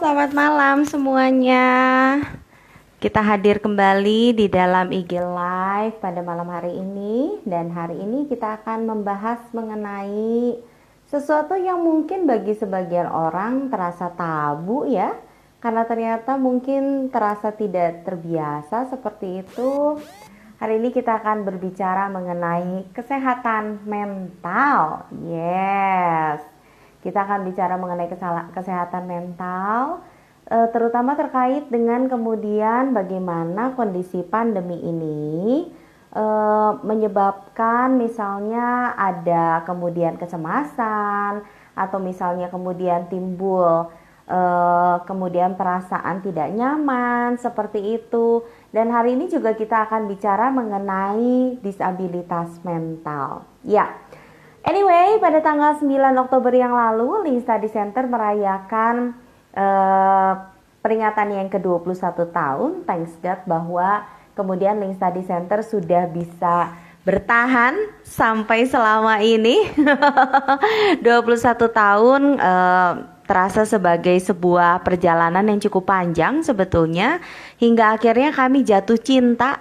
selamat malam semuanya. Kita hadir kembali di dalam IG Live pada malam hari ini. Dan hari ini kita akan membahas mengenai sesuatu yang mungkin bagi sebagian orang terasa tabu ya. Karena ternyata mungkin terasa tidak terbiasa seperti itu. Hari ini kita akan berbicara mengenai kesehatan mental. Yes. Kita akan bicara mengenai kesehatan mental, terutama terkait dengan kemudian bagaimana kondisi pandemi ini menyebabkan misalnya ada kemudian kecemasan atau misalnya kemudian timbul kemudian perasaan tidak nyaman seperti itu. Dan hari ini juga kita akan bicara mengenai disabilitas mental. Ya. Anyway, pada tanggal 9 Oktober yang lalu, Link Study Center merayakan peringatan yang ke-21 tahun. Thanks God bahwa kemudian Link Study Center sudah bisa bertahan sampai selama ini. 21 tahun terasa sebagai sebuah perjalanan yang cukup panjang sebetulnya, hingga akhirnya kami jatuh cinta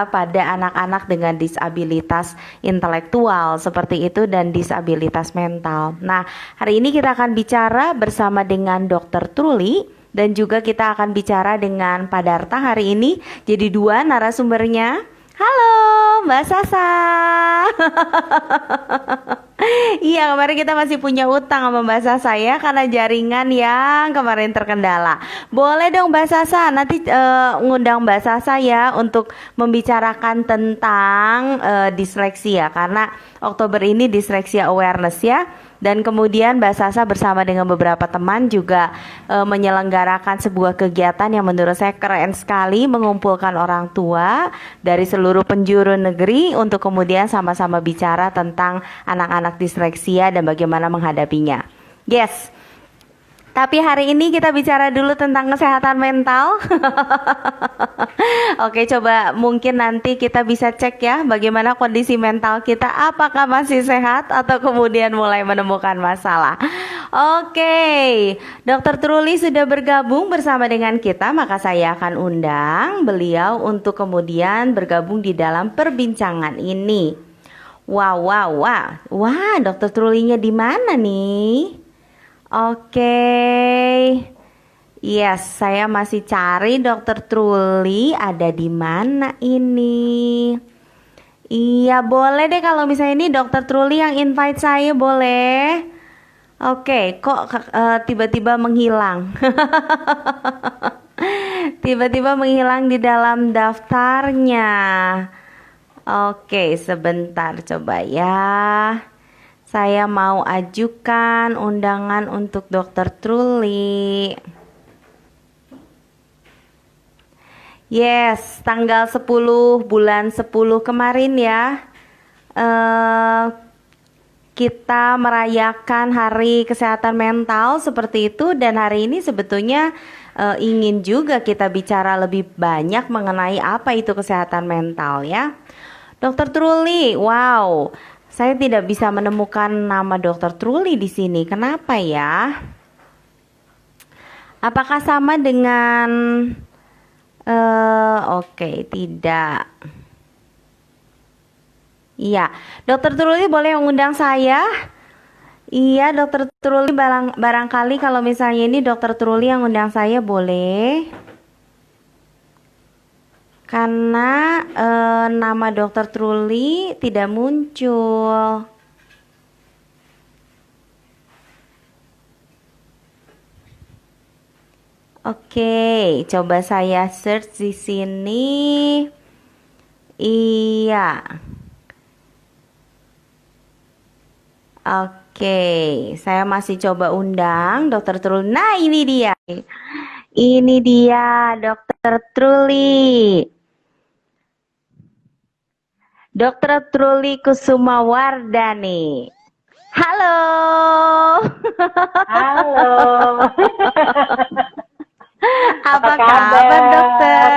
pada anak-anak dengan disabilitas intelektual seperti itu dan disabilitas mental. Nah, hari ini kita akan bicara bersama dengan Dr. Truli dan juga kita akan bicara dengan Pak Darta hari ini. Jadi dua narasumbernya. Halo Mbak Sasa. Iya, kemarin kita masih punya utang sama Mbak Sasa ya, karena jaringan yang kemarin terkendala. Boleh dong Mbak Sasa, nanti ngundang Mbak Sasa ya untuk membicarakan tentang disleksia, karena Oktober ini disleksia awareness ya. Dan kemudian Mbak Sasa bersama dengan beberapa teman juga menyelenggarakan sebuah kegiatan yang menurut saya keren sekali, mengumpulkan orang tua dari seluruh penjuru negeri untuk kemudian sama-sama bicara tentang anak-anak disleksia dan bagaimana menghadapinya. Yes. Tapi hari ini kita bicara dulu tentang kesehatan mental. Oke, coba mungkin nanti kita bisa cek ya bagaimana kondisi mental kita, apakah masih sehat atau kemudian mulai menemukan masalah. Oke, Dr. Truli sudah bergabung bersama dengan kita, maka saya akan undang beliau untuk kemudian bergabung di dalam perbincangan ini. Wah, Dr. Trulinya di mana nih? Oke. Yes, saya masih cari Dr. Truli ada di mana ini. Iya, boleh deh kalau misalnya ini Dr. Truli yang invite saya, boleh. Oke, kok tiba-tiba menghilang. Tiba-tiba menghilang di dalam daftarnya. Oke, sebentar coba ya. Saya mau ajukan undangan untuk Dr. Truli. Yes, tanggal 10 bulan 10 kemarin ya. Kita merayakan Hari Kesehatan Mental seperti itu, dan hari ini sebetulnya ingin juga kita bicara lebih banyak mengenai apa itu kesehatan mental ya. Dr. Truli, wow. Saya tidak bisa menemukan nama Dr. Truli di sini. Kenapa ya? Apakah sama dengan oke, tidak. Iya, Dr. Truli boleh mengundang saya? Iya, Dr. Truli barangkali kalau misalnya ini Dr. Truli yang undang saya boleh. Karena nama Dr. Truli tidak muncul. Oke, coba saya search di sini. Iya. Oke, saya masih coba undang Dr. Truli. Nah, ini dia. Ini dia Dr. Truli. Dr. Truli Kusumawardani. Halo. Halo. Apa kabar, dokter?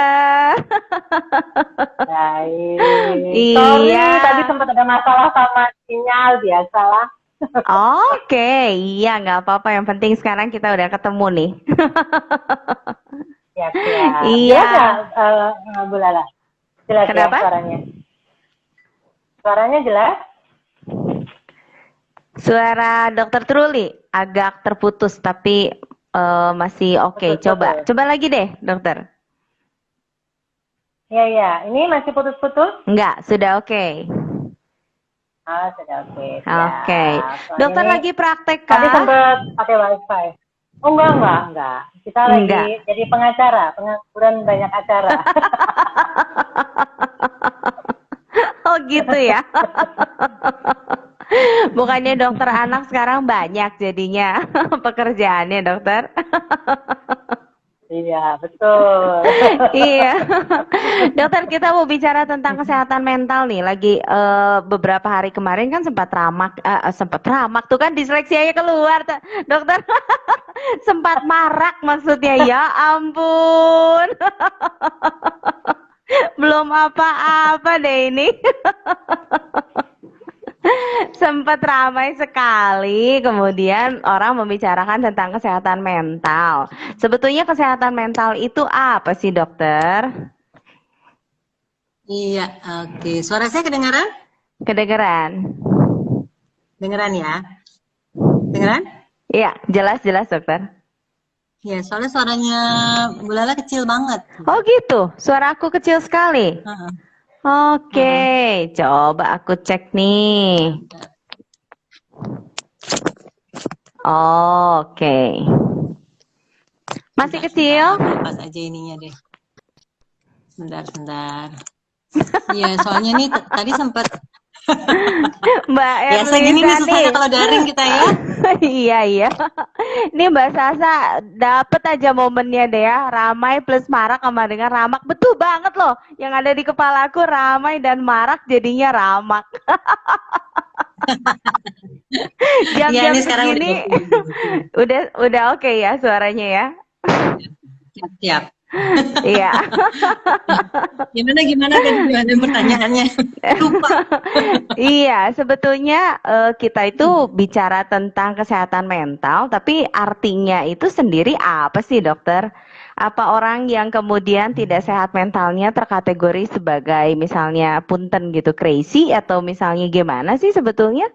Baik. Iya. Sorry, tadi sempat ada masalah sama sinyal, biasalah. Oke, iya nggak apa-apa. Yang penting sekarang kita udah ketemu nih. Siap-siap. Jelas Iya, nggak, Bu Lala? Jelas ya kenapa? suaranya? Suaranya jelas? Suara Dokter Truli agak terputus, tapi masih oke. Coba, Putus-putus. coba lagi deh, dokter. Iya, iya. Ini masih putus-putus? Enggak, sudah oke. Ah, sudah oke. Oke. Siap. Soalnya Dokter ini lagi praktek tadi kah? sempat pakai wifi. Oh, enggak. Kita lagi Enggak. jadi pengacara, pengangguran banyak acara. Oh gitu ya. Bukannya dokter anak sekarang banyak jadinya pekerjaannya dokter. Iya, betul. Iya. Dokter, kita mau bicara tentang kesehatan mental nih. Lagi beberapa hari kemarin kan sempat ramak tuh kan disleksianya keluar, dokter. Sempat marak maksudnya. Ya ampun. Belum apa-apa deh ini. Sempat ramai sekali, kemudian orang membicarakan tentang kesehatan mental. Sebetulnya kesehatan mental itu apa sih, dokter? Iya, oke. Suara saya kedengaran? Kedengeran? Dengeran ya? Dengeran? Iya, jelas-jelas, dokter. Ya, soalnya suaranya Bu Lala kecil banget. Oh gitu, suara aku kecil sekali. Heeh, Oke, heeh. coba aku cek nih. Oke, masih kecil? Sebentar, aku lepas aja ininya deh. Sebentar. Iya, soalnya nih tadi sempat Mbak biasa gini Erlisa nih nih. susahnya kalau daring kita ya. Iya, iya. Ini Mbak Sasa dapet aja momennya deh ya. Ramai plus marak sama dengan ramak. Betul banget loh. Yang ada di kepalaku ramai dan marak jadinya ramak. Iya, Jam-jam ini sekarang udah segini oke. udah oke ya suaranya ya. Siap. Iya. Gimana tadi gimana pertanyaannya? Lupa. Iya, sebetulnya kita itu bicara tentang kesehatan mental, tapi artinya itu sendiri apa sih, dokter? Apa orang yang kemudian tidak sehat mentalnya terkategori sebagai misalnya punten gitu crazy atau misalnya gimana sih sebetulnya?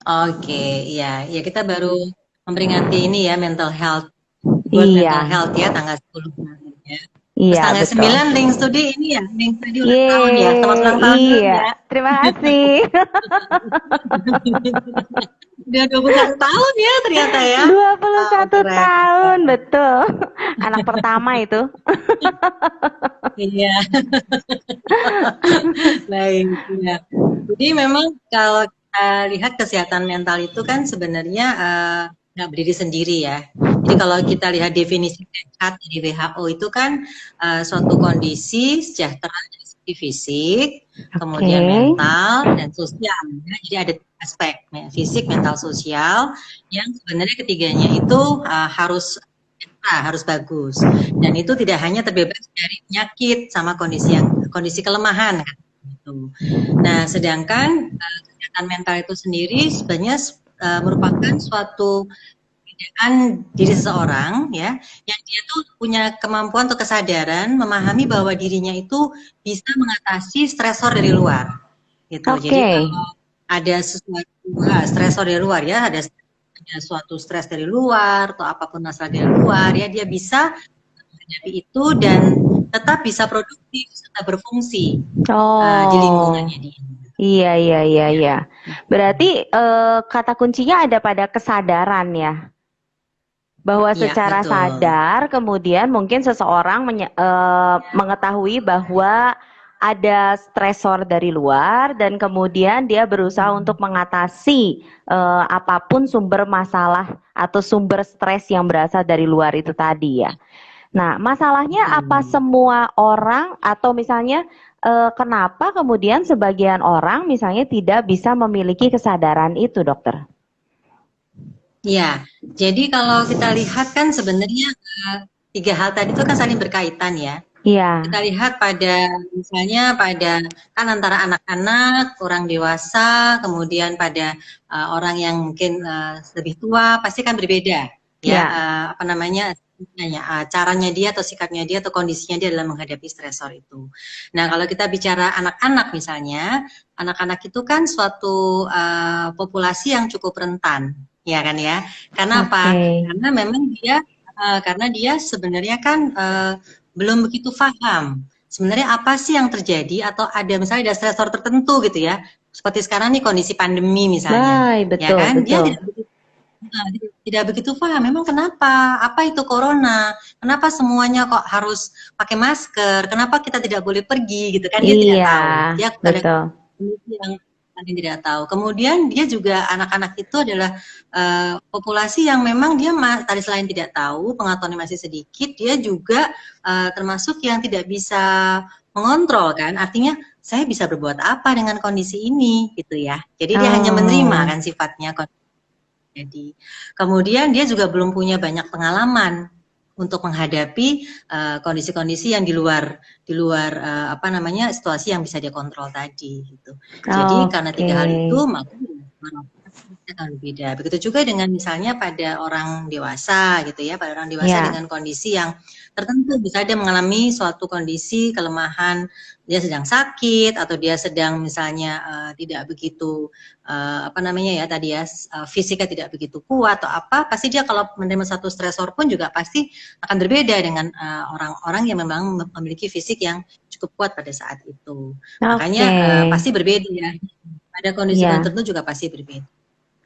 Oke, iya. Ya kita baru memperingati ini ya mental health, World Mental Iya, Health ya tanggal 10 kemarin ya. Terus iya tanggal betul. 9 Link Studi ini ya, Link Studi ulang tahun ya. Selamat Yeay, ulang tahun dulu iya. ya. Terima kasih. Udah 21 tahun ya ternyata ya. Dua puluh Wow, satu keren. tahun, betul. Anak pertama itu. Iya, baik. Ya. Jadi memang kalau kita lihat kesehatan mental itu kan sebenarnya nggak berdiri sendiri ya. Jadi kalau kita lihat definisi sehat di WHO itu kan suatu kondisi sejahtera dari segi fisik, Oke. kemudian mental dan sosial. Ya. Jadi ada aspek fisik, mental, sosial yang sebenarnya ketiganya itu harus bagus dan itu tidak hanya terbebas dari penyakit sama kondisi kelemahan kan, gitu. Nah, sedangkan kesehatan mental itu sendiri sebenarnya merupakan suatu keadaan diri seseorang ya yang dia tuh punya kemampuan atau kesadaran memahami bahwa dirinya itu bisa mengatasi stresor dari luar gitu. Jadi Oke. kalau ada sesuatu stresor dari luar ya, ada suatu stres dari luar atau apapun masalah dari luar ya, dia bisa menghadapi itu dan tetap bisa produktif serta berfungsi di Oh. lingkungannya dia. Iya, iya, iya, Ya. iya. Berarti kata kuncinya ada pada kesadaran ya. Bahwa Iya, secara betul. sadar kemudian mungkin seseorang mengetahui bahwa ada stresor dari luar dan kemudian dia berusaha untuk mengatasi apapun sumber masalah atau sumber stres yang berasal dari luar itu tadi ya. Nah, masalahnya apa semua orang atau misalnya kenapa kemudian sebagian orang misalnya tidak bisa memiliki kesadaran itu, dokter? Ya, jadi kalau kita lihat kan sebenarnya tiga hal tadi itu kan saling berkaitan ya. Iya, Kita lihat pada misalnya pada kan antara anak-anak, orang dewasa, kemudian pada orang yang mungkin lebih tua pasti kan berbeda ya iya. apa namanya caranya dia atau sikapnya dia atau kondisinya dia dalam menghadapi stresor itu. Nah, kalau kita bicara anak-anak misalnya, anak-anak itu kan suatu populasi yang cukup rentan, ya kan ya. Karena Oke. apa? Karena dia sebenarnya kan belum begitu paham sebenarnya apa sih yang terjadi atau ada misalnya ada stresor tertentu gitu ya. Seperti sekarang nih kondisi pandemi misalnya, Baik, ya betul, kan? Dia betul. tidak begitu paham. Memang kenapa? Apa itu corona? Kenapa semuanya kok harus pakai masker? Kenapa kita tidak boleh pergi gitu kan? Dia tidak Iya, tahu. Dia kadang betul. yang kalian tidak tahu. Kemudian dia juga anak-anak itu adalah populasi yang memang dia tadi selain tidak tahu, pengetahuannya masih sedikit, dia juga termasuk yang tidak bisa mengontrol kan. Artinya saya bisa berbuat apa dengan kondisi ini gitu ya. Jadi dia hanya menerima Oh, kan sifatnya. Jadi kemudian dia juga belum punya banyak pengalaman untuk menghadapi kondisi-kondisi yang di luar apa namanya situasi yang bisa dia kontrol tadi gitu. Jadi karena oke. 3 hal itu maka akan berbeda. Begitu juga dengan misalnya pada orang dewasa gitu ya, pada orang dewasa Ya, dengan kondisi yang tertentu bisa dia mengalami suatu kondisi kelemahan, dia sedang sakit atau dia sedang misalnya tidak begitu apa namanya ya tadi ya fisiknya tidak begitu kuat atau apa, pasti dia kalau menerima satu stresor pun juga pasti akan berbeda dengan orang-orang yang memang memiliki fisik yang cukup kuat pada saat itu. Makanya oke. pasti berbeda ya. Pada kondisi-kondisi Ya, tertentu juga pasti berbeda.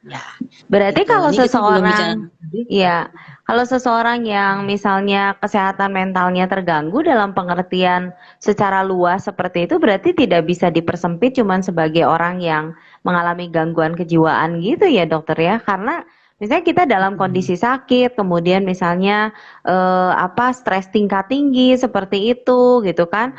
Ya, berarti gitu. kalau Ini kita belum bicara seseorang, tadi. ya, kalau seseorang yang misalnya kesehatan mentalnya terganggu dalam pengertian secara luas seperti itu, berarti tidak bisa dipersempit cuman sebagai orang yang mengalami gangguan kejiwaan gitu ya dokter ya? Karena misalnya kita dalam kondisi sakit, kemudian misalnya apa stres tingkat tinggi seperti itu gitu kan,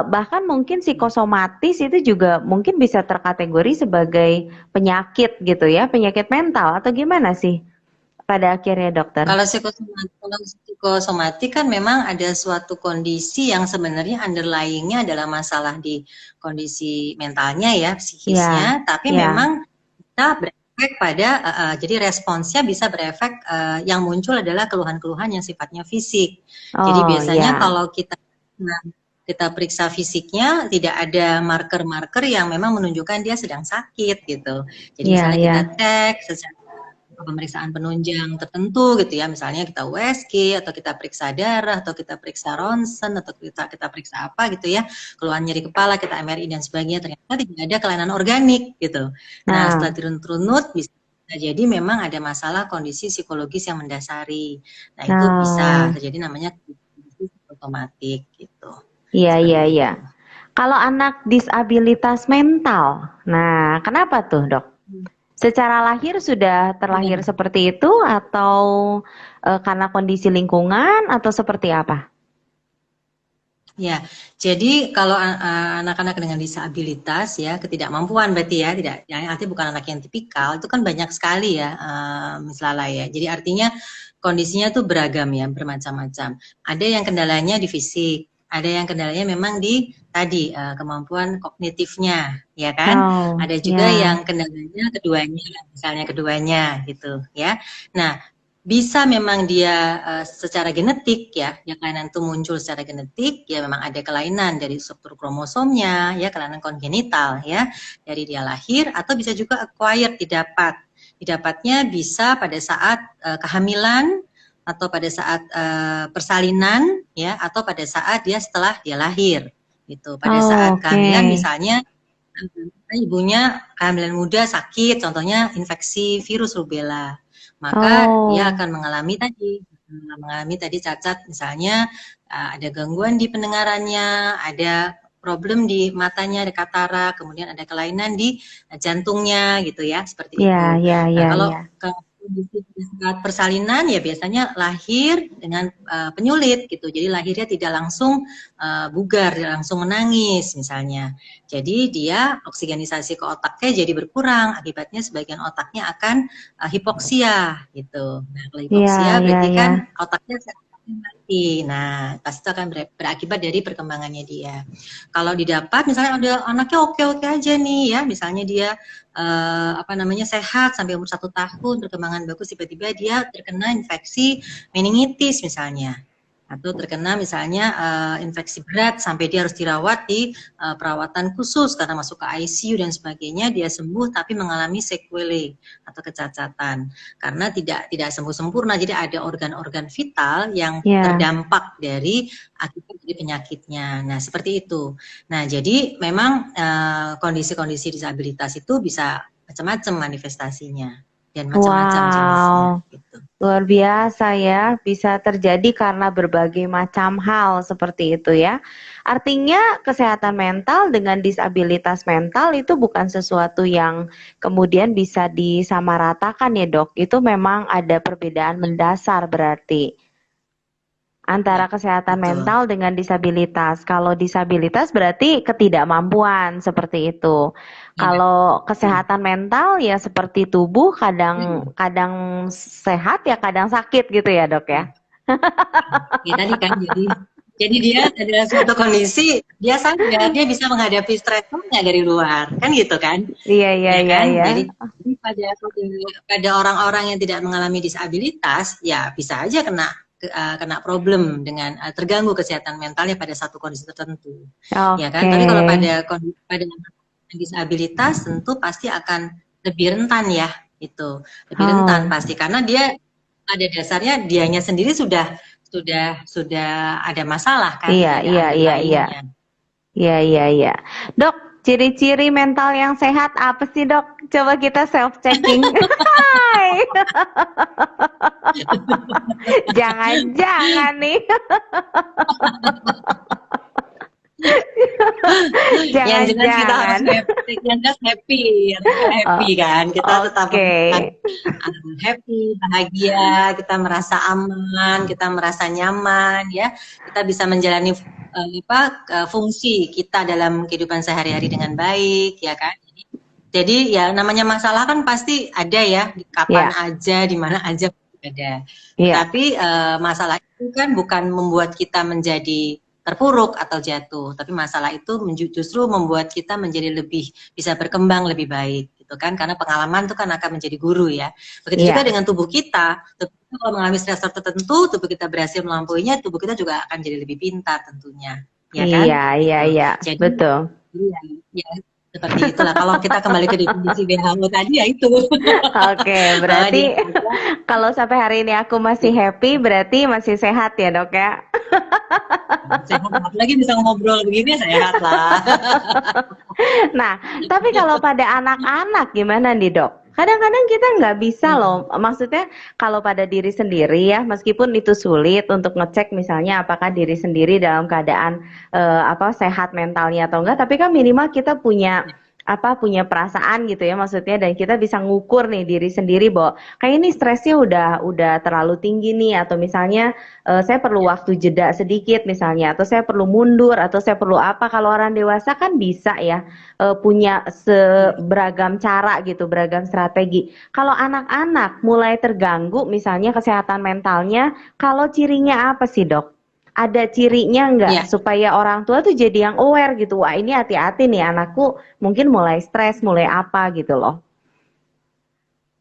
bahkan mungkin psikosomatis itu juga mungkin bisa terkategori sebagai penyakit gitu ya, penyakit mental atau gimana sih pada akhirnya dokter? Kalau psikosomatik kan memang ada suatu kondisi yang sebenarnya underlying-nya adalah masalah di kondisi mentalnya ya, Ya, psikisnya, tapi ya. memang kita berefek pada jadi responsnya bisa berefek yang muncul adalah keluhan-keluhan yang sifatnya fisik. Jadi Oh biasanya ya, kalau nah, kita periksa fisiknya tidak ada marker-marker yang memang menunjukkan dia sedang sakit gitu. Jadi ya, misalnya kita ya. cek secara pemeriksaan penunjang tertentu gitu ya, misalnya kita USG atau kita periksa darah atau kita periksa ronsen atau kita periksa apa gitu ya, keluhan nyeri kepala, kita MRI dan sebagainya, ternyata tidak ada kelainan organik gitu. Nah, Nah, setelah dirunut bisa jadi memang ada masalah kondisi psikologis yang mendasari. Nah, itu bisa nah, terjadi namanya kondisi psikosomatik gitu. iya, iya, Seperti iya. itu. Kalau anak disabilitas mental, nah kenapa tuh dok? Secara lahir sudah terlahir Ya. seperti itu atau karena kondisi lingkungan atau seperti apa? Ya, jadi kalau anak-anak dengan disabilitas ya, ketidakmampuan berarti ya, tidak, yang artinya bukan anak yang tipikal, itu kan banyak sekali ya, Miss Lala ya. Jadi artinya kondisinya tuh beragam ya, bermacam-macam. Ada yang kendalanya di fisik, ada yang kendalanya memang di tadi kemampuan kognitifnya, ya kan? Oh, Ada juga ya, yang kendalanya keduanya, misalnya keduanya gitu ya. Nah, bisa memang dia secara genetik ya, yang kelainan itu muncul secara genetik, ya memang ada kelainan dari struktur kromosomnya, ya kelainan kongenital ya, dari dia lahir, atau bisa juga acquired didapat. Didapatnya bisa pada saat kehamilan atau pada saat persalinan ya, atau pada saat dia setelah dia lahir. Gitu. Pada oh, saat oke, kehamilan misalnya ibunya kehamilan muda sakit, contohnya infeksi virus rubella, maka dia oh, akan mengalami tadi cacat, misalnya ada gangguan di pendengarannya, ada problem di matanya, ada katarak, kemudian ada kelainan di jantungnya, gitu ya, seperti ya, itu. ya, Nah, ya, kalau ya. kondisi saat persalinan ya biasanya lahir dengan penyulit gitu, jadi lahirnya tidak langsung bugar, tidak langsung menangis misalnya. Jadi dia oksigenisasi ke otaknya jadi berkurang, akibatnya sebagian otaknya akan hipoksia gitu. Nah, kalau Ya, hipoksia ya, berarti kan ya. otaknya mati. Nah, pasti itu akan berakibat dari perkembangannya dia. Kalau didapat, misalnya ada anaknya oke-oke aja nih ya, misalnya dia sehat sampai umur 1 tahun, perkembangan bagus, tiba-tiba dia terkena infeksi meningitis misalnya, atau terkena misalnya infeksi berat sampai dia harus dirawat di perawatan khusus karena masuk ke ICU dan sebagainya, dia sembuh tapi mengalami sequelae atau kecacatan karena tidak sembuh sempurna, jadi ada organ-organ vital yang Ya. terdampak dari akibat dari penyakitnya. Nah, seperti itu. Nah, jadi memang kondisi-kondisi disabilitas itu bisa macam-macam manifestasinya dan macam-macam jenisnya Wow, gitu. luar biasa ya, bisa terjadi karena berbagai macam hal seperti itu ya. Artinya kesehatan mental dengan disabilitas mental itu bukan sesuatu yang kemudian bisa disamaratakan ya dok. Itu memang ada perbedaan mendasar berarti antara Ya, kesehatan betul. mental dengan disabilitas. Kalau disabilitas berarti ketidakmampuan seperti itu. Iya. Kalau kesehatan mental ya seperti tubuh kadang kadang sehat ya kadang sakit gitu ya, Dok ya. Ya tadi kan jadi dia adalah suatu kondisi dia sadar dia bisa menghadapi stresnya dari luar kan gitu kan Iya iya ya iya kan iya. jadi pada orang-orang yang tidak mengalami disabilitas ya bisa aja kena problem dengan terganggu kesehatan mentalnya pada satu kondisi tertentu ya kan Oke. tapi kalau pada disabilitas tentu pasti akan lebih rentan ya itu lebih rentan Oh, pasti karena dia pada dasarnya dianya sendiri sudah ada masalah kan, iya tidak ada iya iya iya. underlying-nya. Iya iya iya. Dok, ciri-ciri mental yang sehat apa sih, Dok? Coba kita self checking. Hai. Jangan-jangan nih. Yang jelas kita harus Jangan-jangan. happy, yang jelas happy, harusnya happy Oh, kan. Kita tetap oke. happy, bahagia, kita merasa aman, kita merasa nyaman, ya. Kita bisa menjalani fungsi kita dalam kehidupan sehari-hari dengan baik, ya kan. Jadi ya namanya masalah kan pasti ada ya, kapan Ya, aja, di mana aja ada. ya, Tetapi masalah itu kan bukan membuat kita menjadi terpuruk atau jatuh, tapi masalah itu justru membuat kita menjadi lebih bisa berkembang lebih baik, gitu kan? Karena pengalaman itu kan akan menjadi guru ya. Begitu juga ya. dengan tubuh kita. Tubuh kita kalau mengalami stresor tertentu, tubuh kita berhasil melampauinya, tubuh kita juga akan jadi lebih pintar tentunya, ya kan? Iya, iya, Gitu. iya. Jadi Betul. iya, ya, seperti itulah. Kalau kita kembali ke definisi WHO tadi ya itu. Oke, Bahwa dia berarti kalau sampai hari ini aku masih happy, berarti masih sehat ya, Dok ya? sehat, apalagi bisa ngobrol begini sehat lah. Nah, tapi kalau pada anak-anak gimana nih, Dok? Kadang-kadang kita nggak bisa loh, maksudnya kalau pada diri sendiri ya, meskipun itu sulit untuk ngecek misalnya apakah diri sendiri dalam keadaan sehat mentalnya atau enggak, tapi kan minimal kita punya perasaan gitu ya maksudnya dan kita bisa ngukur nih diri sendiri bahwa kayak ini stresnya udah terlalu tinggi nih atau misalnya saya perlu waktu jeda sedikit misalnya atau saya perlu mundur atau saya perlu apa kalau orang dewasa kan bisa ya punya seberagam cara gitu beragam strategi kalau anak-anak mulai terganggu misalnya kesehatan mentalnya kalau cirinya apa sih dok? Ada cirinya nggak Ya, supaya orang tua tuh jadi yang aware gitu wah ini hati-hati nih anakku mungkin mulai stres mulai apa gitu loh.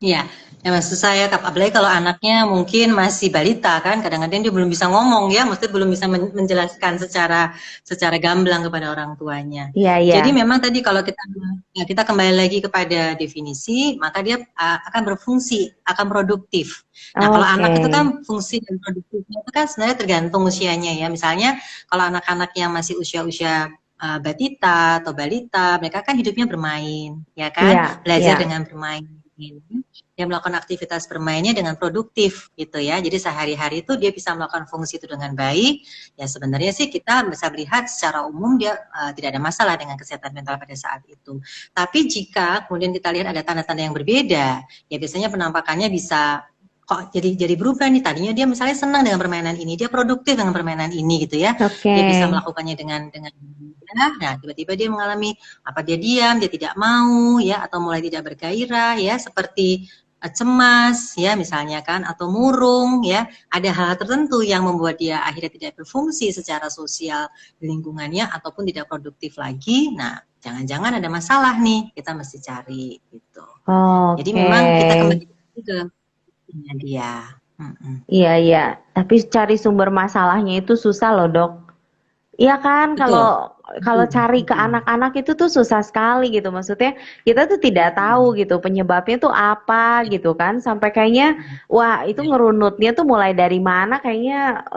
iya, ya maksud saya, apalagi kalau anaknya mungkin masih balita kan, kadang-kadang dia belum bisa ngomong ya, maksudnya belum bisa menjelaskan secara gamblang kepada orang tuanya. Iya iya. Jadi memang tadi kalau kita kembali lagi kepada definisi, maka dia akan berfungsi, akan produktif. Nah, kalau Oke. anak itu kan fungsi dan produktifnya itu kan sebenarnya tergantung usianya ya. Misalnya kalau anak-anak yang masih usia-usia batita atau balita, mereka kan hidupnya bermain, ya kan? Iya iya. Belajar dengan bermain. Dia melakukan aktivitas bermainnya dengan produktif gitu ya. Jadi sehari-hari itu dia bisa melakukan fungsi itu dengan baik. Ya sebenarnya sih kita bisa melihat secara umum dia tidak ada masalah dengan kesehatan mental pada saat itu. Tapi jika kemudian kita lihat ada tanda-tanda yang berbeda, ya biasanya penampakannya bisa kok jadi berubah nih. Tadinya dia misalnya senang dengan permainan ini, dia produktif dengan permainan ini gitu ya. Oke. Dia bisa melakukannya dengan mudah. Nah, tiba-tiba dia mengalami apa dia diam, dia tidak mau ya atau mulai tidak bergairah ya seperti cemas ya misalnya kan, atau murung ya, ada hal tertentu yang membuat dia akhirnya tidak berfungsi secara sosial di lingkungannya ataupun tidak produktif lagi. Nah, jangan-jangan ada masalah nih, kita mesti cari gitu. Jadi Oke. memang kita kembali ke dia. Iya, iya. Tapi cari sumber masalahnya itu susah loh, Dok. Iya kan, Betul. kalau cari ke anak-anak itu tuh susah sekali gitu. Maksudnya kita tuh tidak tahu gitu penyebabnya tuh apa gitu kan. Sampai kayaknya wah itu Ya, ngerunutnya tuh mulai dari mana kayaknya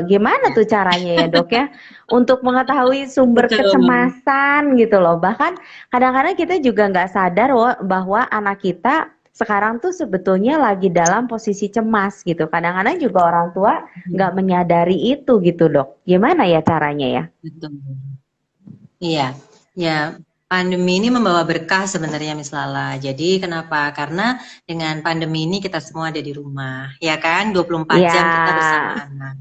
gimana ya. tuh caranya ya Dok ya untuk mengetahui sumber Betul. kecemasan gitu loh. Bahkan kadang-kadang kita juga nggak sadar bahwa anak kita sekarang tuh sebetulnya lagi dalam posisi cemas gitu. Kadang-kadang juga orang tua nggak menyadari itu gitu Dok. Gimana ya caranya ya? Betul. Iya, ya pandemi ini membawa berkah sebenarnya Miss Lala. Jadi kenapa? Karena dengan pandemi ini kita semua ada di rumah, ya kan? 24 Iya, jam kita bersama anak.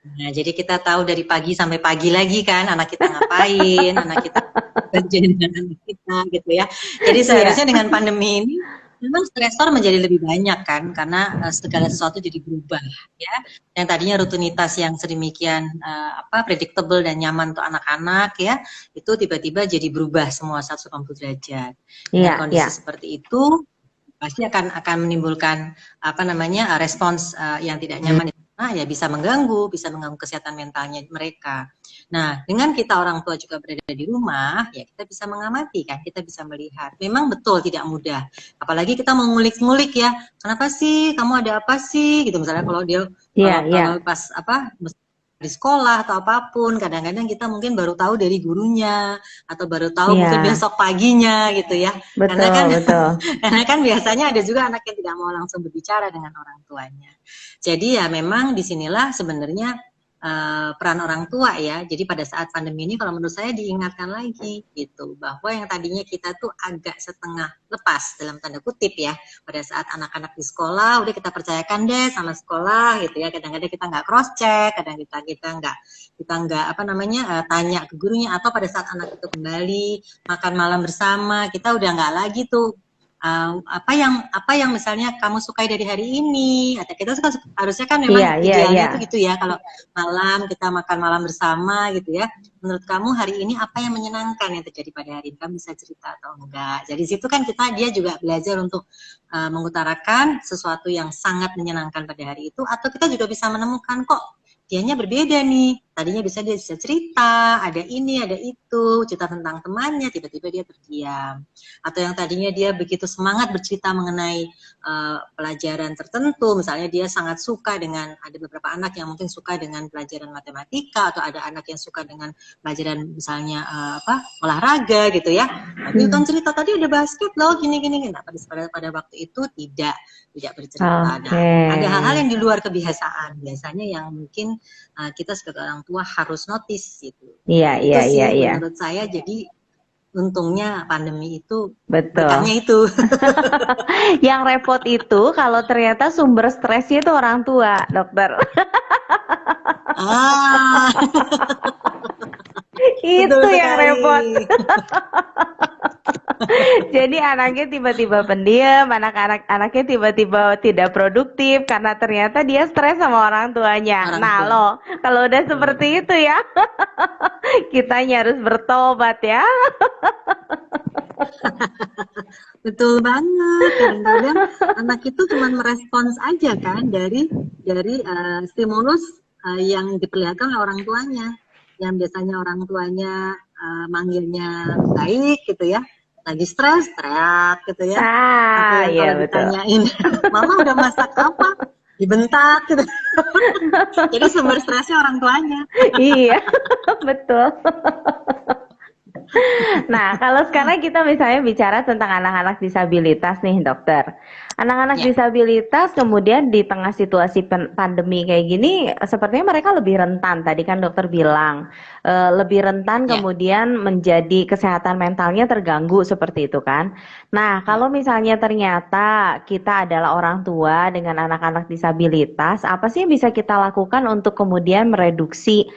Nah, jadi kita tahu dari pagi sampai pagi lagi kan anak kita ngapain, anak kita kerja dengan anak kita gitu ya. Jadi iya, seharusnya dengan pandemi ini memang stresor menjadi lebih banyak kan karena segala sesuatu jadi berubah ya. Yang tadinya rutinitas yang sedemikian predictable dan nyaman untuk anak-anak ya, itu tiba-tiba jadi berubah semua 180 derajat. Dengan iya, iya, kondisi seperti itu pasti akan menimbulkan respons yang tidak nyaman ya bisa mengganggu kesehatan mentalnya mereka. Nah, dengan kita orang tua juga berada di rumah, ya kita bisa mengamati kan, kita bisa melihat. Memang betul tidak mudah. Apalagi kita mengulik-ngulik ya, kenapa sih, kamu ada apa sih, gitu. Misalnya kalau dia iya, iya, kalau pas di sekolah atau apapun, kadang-kadang kita mungkin baru tahu dari gurunya atau baru tahu mungkin iya, besok paginya gitu ya. Karena betul, kan betul. karena kan biasanya ada juga anak yang tidak mau langsung berbicara dengan orang tuanya. Jadi ya memang disinilah sebenarnya peran orang tua ya. Jadi pada saat pandemi ini kalau menurut saya diingatkan lagi gitu bahwa yang tadinya kita tuh agak setengah lepas dalam tanda kutip ya pada saat anak-anak di sekolah udah kita percayakan deh sama sekolah gitu ya. Kadang-kadang kita nggak cross check, kadang kita nggak tanya ke gurunya atau pada saat anak itu kembali makan malam bersama kita udah nggak lagi tuh apa yang misalnya kamu sukai dari hari ini atau kita harusnya kan Iya, memang iya, iya. idealnya tuh gitu ya kalau malam kita makan malam bersama gitu ya menurut kamu hari ini apa yang menyenangkan yang terjadi pada hari ini kamu bisa cerita atau enggak jadi situ kan dia juga belajar untuk mengutarakan sesuatu yang sangat menyenangkan pada hari itu atau kita juga bisa menemukan kok dianya berbeda nih. Tadinya dia bisa cerita, ada ini, ada itu, cerita tentang temannya, tiba-tiba dia terdiam. Atau yang tadinya dia begitu semangat bercerita mengenai pelajaran tertentu, misalnya dia sangat suka ada beberapa anak yang mungkin suka dengan pelajaran matematika, atau ada anak yang suka dengan pelajaran misalnya olahraga gitu ya. Tapi kan cerita tadi ada basket loh, gini-gini. Nah, pada waktu itu tidak bercerita. Nah, Oke. ada hal-hal yang di luar kebiasaan, biasanya yang mungkin kita sebagai orang tua harus notice gitu. Iya, Itu iya, iya, sih iya. menurut saya jadi untungnya pandemi itu Betul. berkahnya itu. Yang repot itu kalau ternyata sumber stresnya itu orang tua, dokter. Ah, betul Itu yang sekali. repot. Jadi anaknya tiba-tiba pendiam, anaknya tiba-tiba tidak produktif karena ternyata dia stres sama orang tuanya. Orang Nah, tua. loh, kalau udah seperti itu ya, kitanya harus bertobat ya. Betul banget. Kadang-kadang anak itu cuma merespons aja kan dari stimulus yang diperlihatkan oleh orang tuanya. Yang biasanya orang tuanya manggilnya baik gitu ya. Lagi stres, teriak gitu ya. Atau yang Iya kalau betul. ditanyain, Mama udah masak apa? Dibentak gitu. Jadi sumber stresnya orang tuanya. Iya, betul. Nah, kalau sekarang kita misalnya bicara tentang anak-anak disabilitas nih, dokter. Anak-anak Ya, disabilitas kemudian di tengah situasi pandemi kayak gini, sepertinya mereka lebih rentan. Tadi kan dokter bilang, lebih rentan ya, kemudian menjadi kesehatan mentalnya terganggu seperti itu kan. Nah, ya. kalau misalnya ternyata kita adalah orang tua dengan anak-anak disabilitas, apa sih yang bisa kita lakukan untuk kemudian mereduksi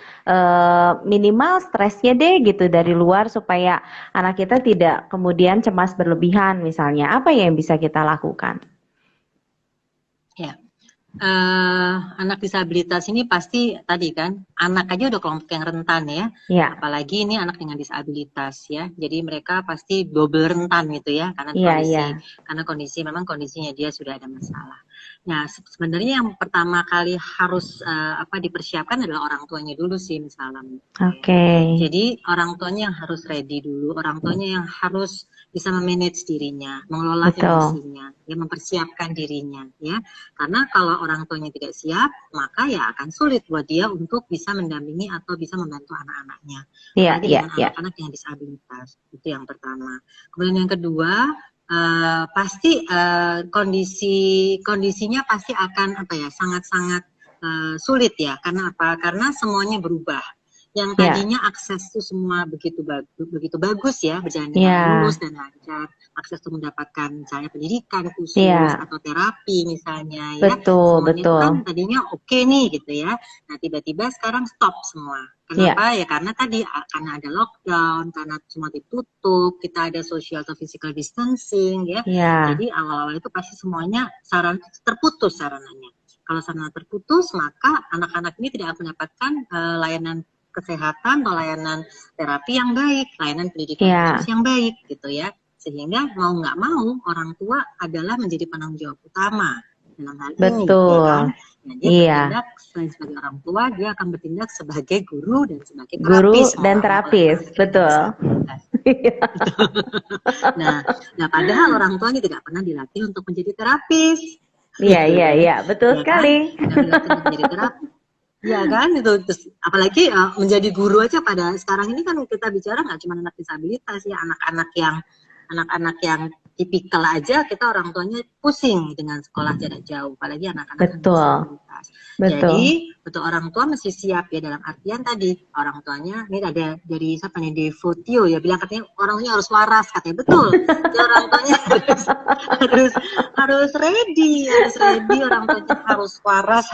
minimal stresnya deh gitu dari luar supaya anak kita tidak kemudian cemas berlebihan misalnya. Apa yang bisa kita lakukan? Ya. Anak disabilitas ini pasti tadi kan, anak aja udah kelompok yang rentan ya, Ya, apalagi ini anak dengan disabilitas ya, jadi mereka pasti double rentan gitu ya, iya, iya. karena kondisi memang kondisinya dia sudah ada masalah. Nah, sebenarnya yang pertama kali harus dipersiapkan adalah orang tuanya dulu sih misalnya. Oke. Jadi orang tuanya yang harus ready dulu, orang tuanya yang harus bisa memanage dirinya, mengelola Betul. emosinya, ya mempersiapkan dirinya, ya. Karena kalau orang tuanya tidak siap, maka ya akan sulit buat dia untuk bisa mendampingi atau bisa membantu anak-anaknya. Iya, Apalagi iya, dengan iya. anak-anak yang disabilitas. Itu yang pertama. Kemudian yang kedua, pasti kondisinya pasti akan sangat-sangat sulit ya. Karena apa? Karena semuanya berubah. Yang Ya, tadinya akses itu semua begitu bagus ya, berjalan dengan ya, mulus dan lancar, akses untuk mendapatkan misalnya pendidikan khusus ya. atau terapi misalnya ya, Betul, semuanya itu kan betul. tadinya oke nih gitu ya. Nah tiba-tiba sekarang stop semua. Ya, Kenapa ya? Karena tadi karena ada lockdown, karena semua ditutup, kita ada social atau physical distancing ya. ya. Jadi awal-awal itu pasti semuanya terputus sarananya. Kalau sarana terputus, maka anak-anak ini tidak akan mendapatkan layanan kesehatan atau layanan terapi yang baik, layanan pendidikan Ya, khusus yang baik gitu ya. Sehingga mau nggak mau orang tua adalah menjadi penanggung jawab utama dalam hal ini, ya kan? betul. Nah, dia Iya. bertindak selain sebagai orang tua, dia akan bertindak sebagai guru dan sebagai Guru terapis, mau dan nggak mau kalau terapis, kita dengan betul. disabilitas. Nah, padahal orang tuanya tidak pernah dilatih untuk menjadi terapis. Iya, Gitu iya, kan. iya, betul Ya kan? sekali. Tidak dilatih untuk menjadi terapis. Ya kan itu terus, apalagi menjadi guru aja pada sekarang ini kan kita bicara nggak cuma anak disabilitas ya, anak-anak yang tipikal aja kita orang tuanya pusing dengan sekolah jarak jauh, apalagi anak-anak dengan Betul, disabilitas. betul. Jadi betul orang tua mesti siap ya, dalam artian tadi orang tuanya ini ada dari siapa nih, Devotio ya bilang katanya orang tuanya harus waras, katanya betul. Jadi orang tuanya harus ready orang tuanya harus waras,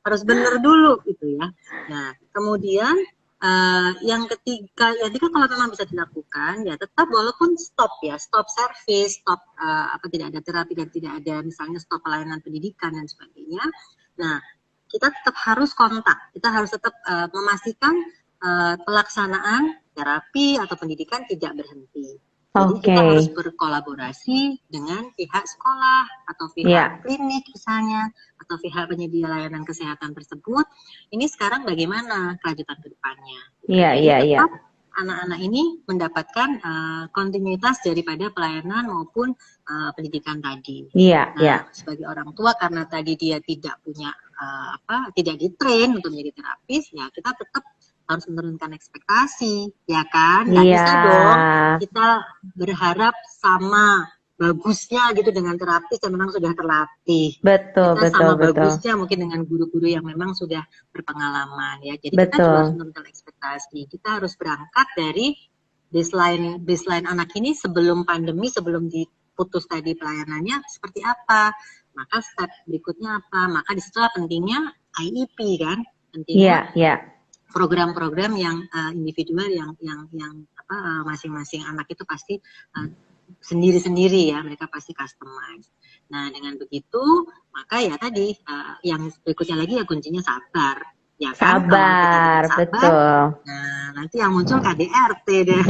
harus benar dulu gitu ya. Nah, kemudian yang ketiga kalau memang bisa dilakukan ya tetap walaupun stop service, stop tidak ada terapi dan tidak ada misalnya stop pelayanan pendidikan dan sebagainya. Nah, kita tetap harus kontak, kita harus tetap memastikan pelaksanaan terapi atau pendidikan tidak berhenti. Jadi kita harus berkolaborasi dengan pihak sekolah atau pihak klinik misalnya, atau pihak penyedia layanan kesehatan tersebut. Ini sekarang bagaimana kelanjutan ke depannya. Jadi tetap anak-anak ini mendapatkan kontinuitas daripada pelayanan maupun pendidikan tadi. Sebagai orang tua karena tadi dia tidak punya tidak ditrain untuk menjadi terapis, ya kita tetap harus menurunkan ekspektasi, ya kan? Nggak bisa dong kita berharap sama bagusnya gitu dengan terapis yang memang sudah terlatih. Betul, kita sama betul. bagusnya mungkin dengan guru-guru yang memang sudah berpengalaman ya. Jadi kita juga harus menurunkan ekspektasi. Kita harus berangkat dari baseline anak ini sebelum pandemi, sebelum diputus tadi pelayanannya seperti apa. Maka step berikutnya apa? Maka disitulah pentingnya IEP kan, pentingnya program-program yang individual yang masing-masing anak itu pasti sendiri-sendiri ya, mereka pasti customize. Nah, dengan begitu maka ya tadi yang berikutnya lagi ya kuncinya sabar. Ya kan? Sabar, betul. Nah, nanti yang muncul KDRT deh.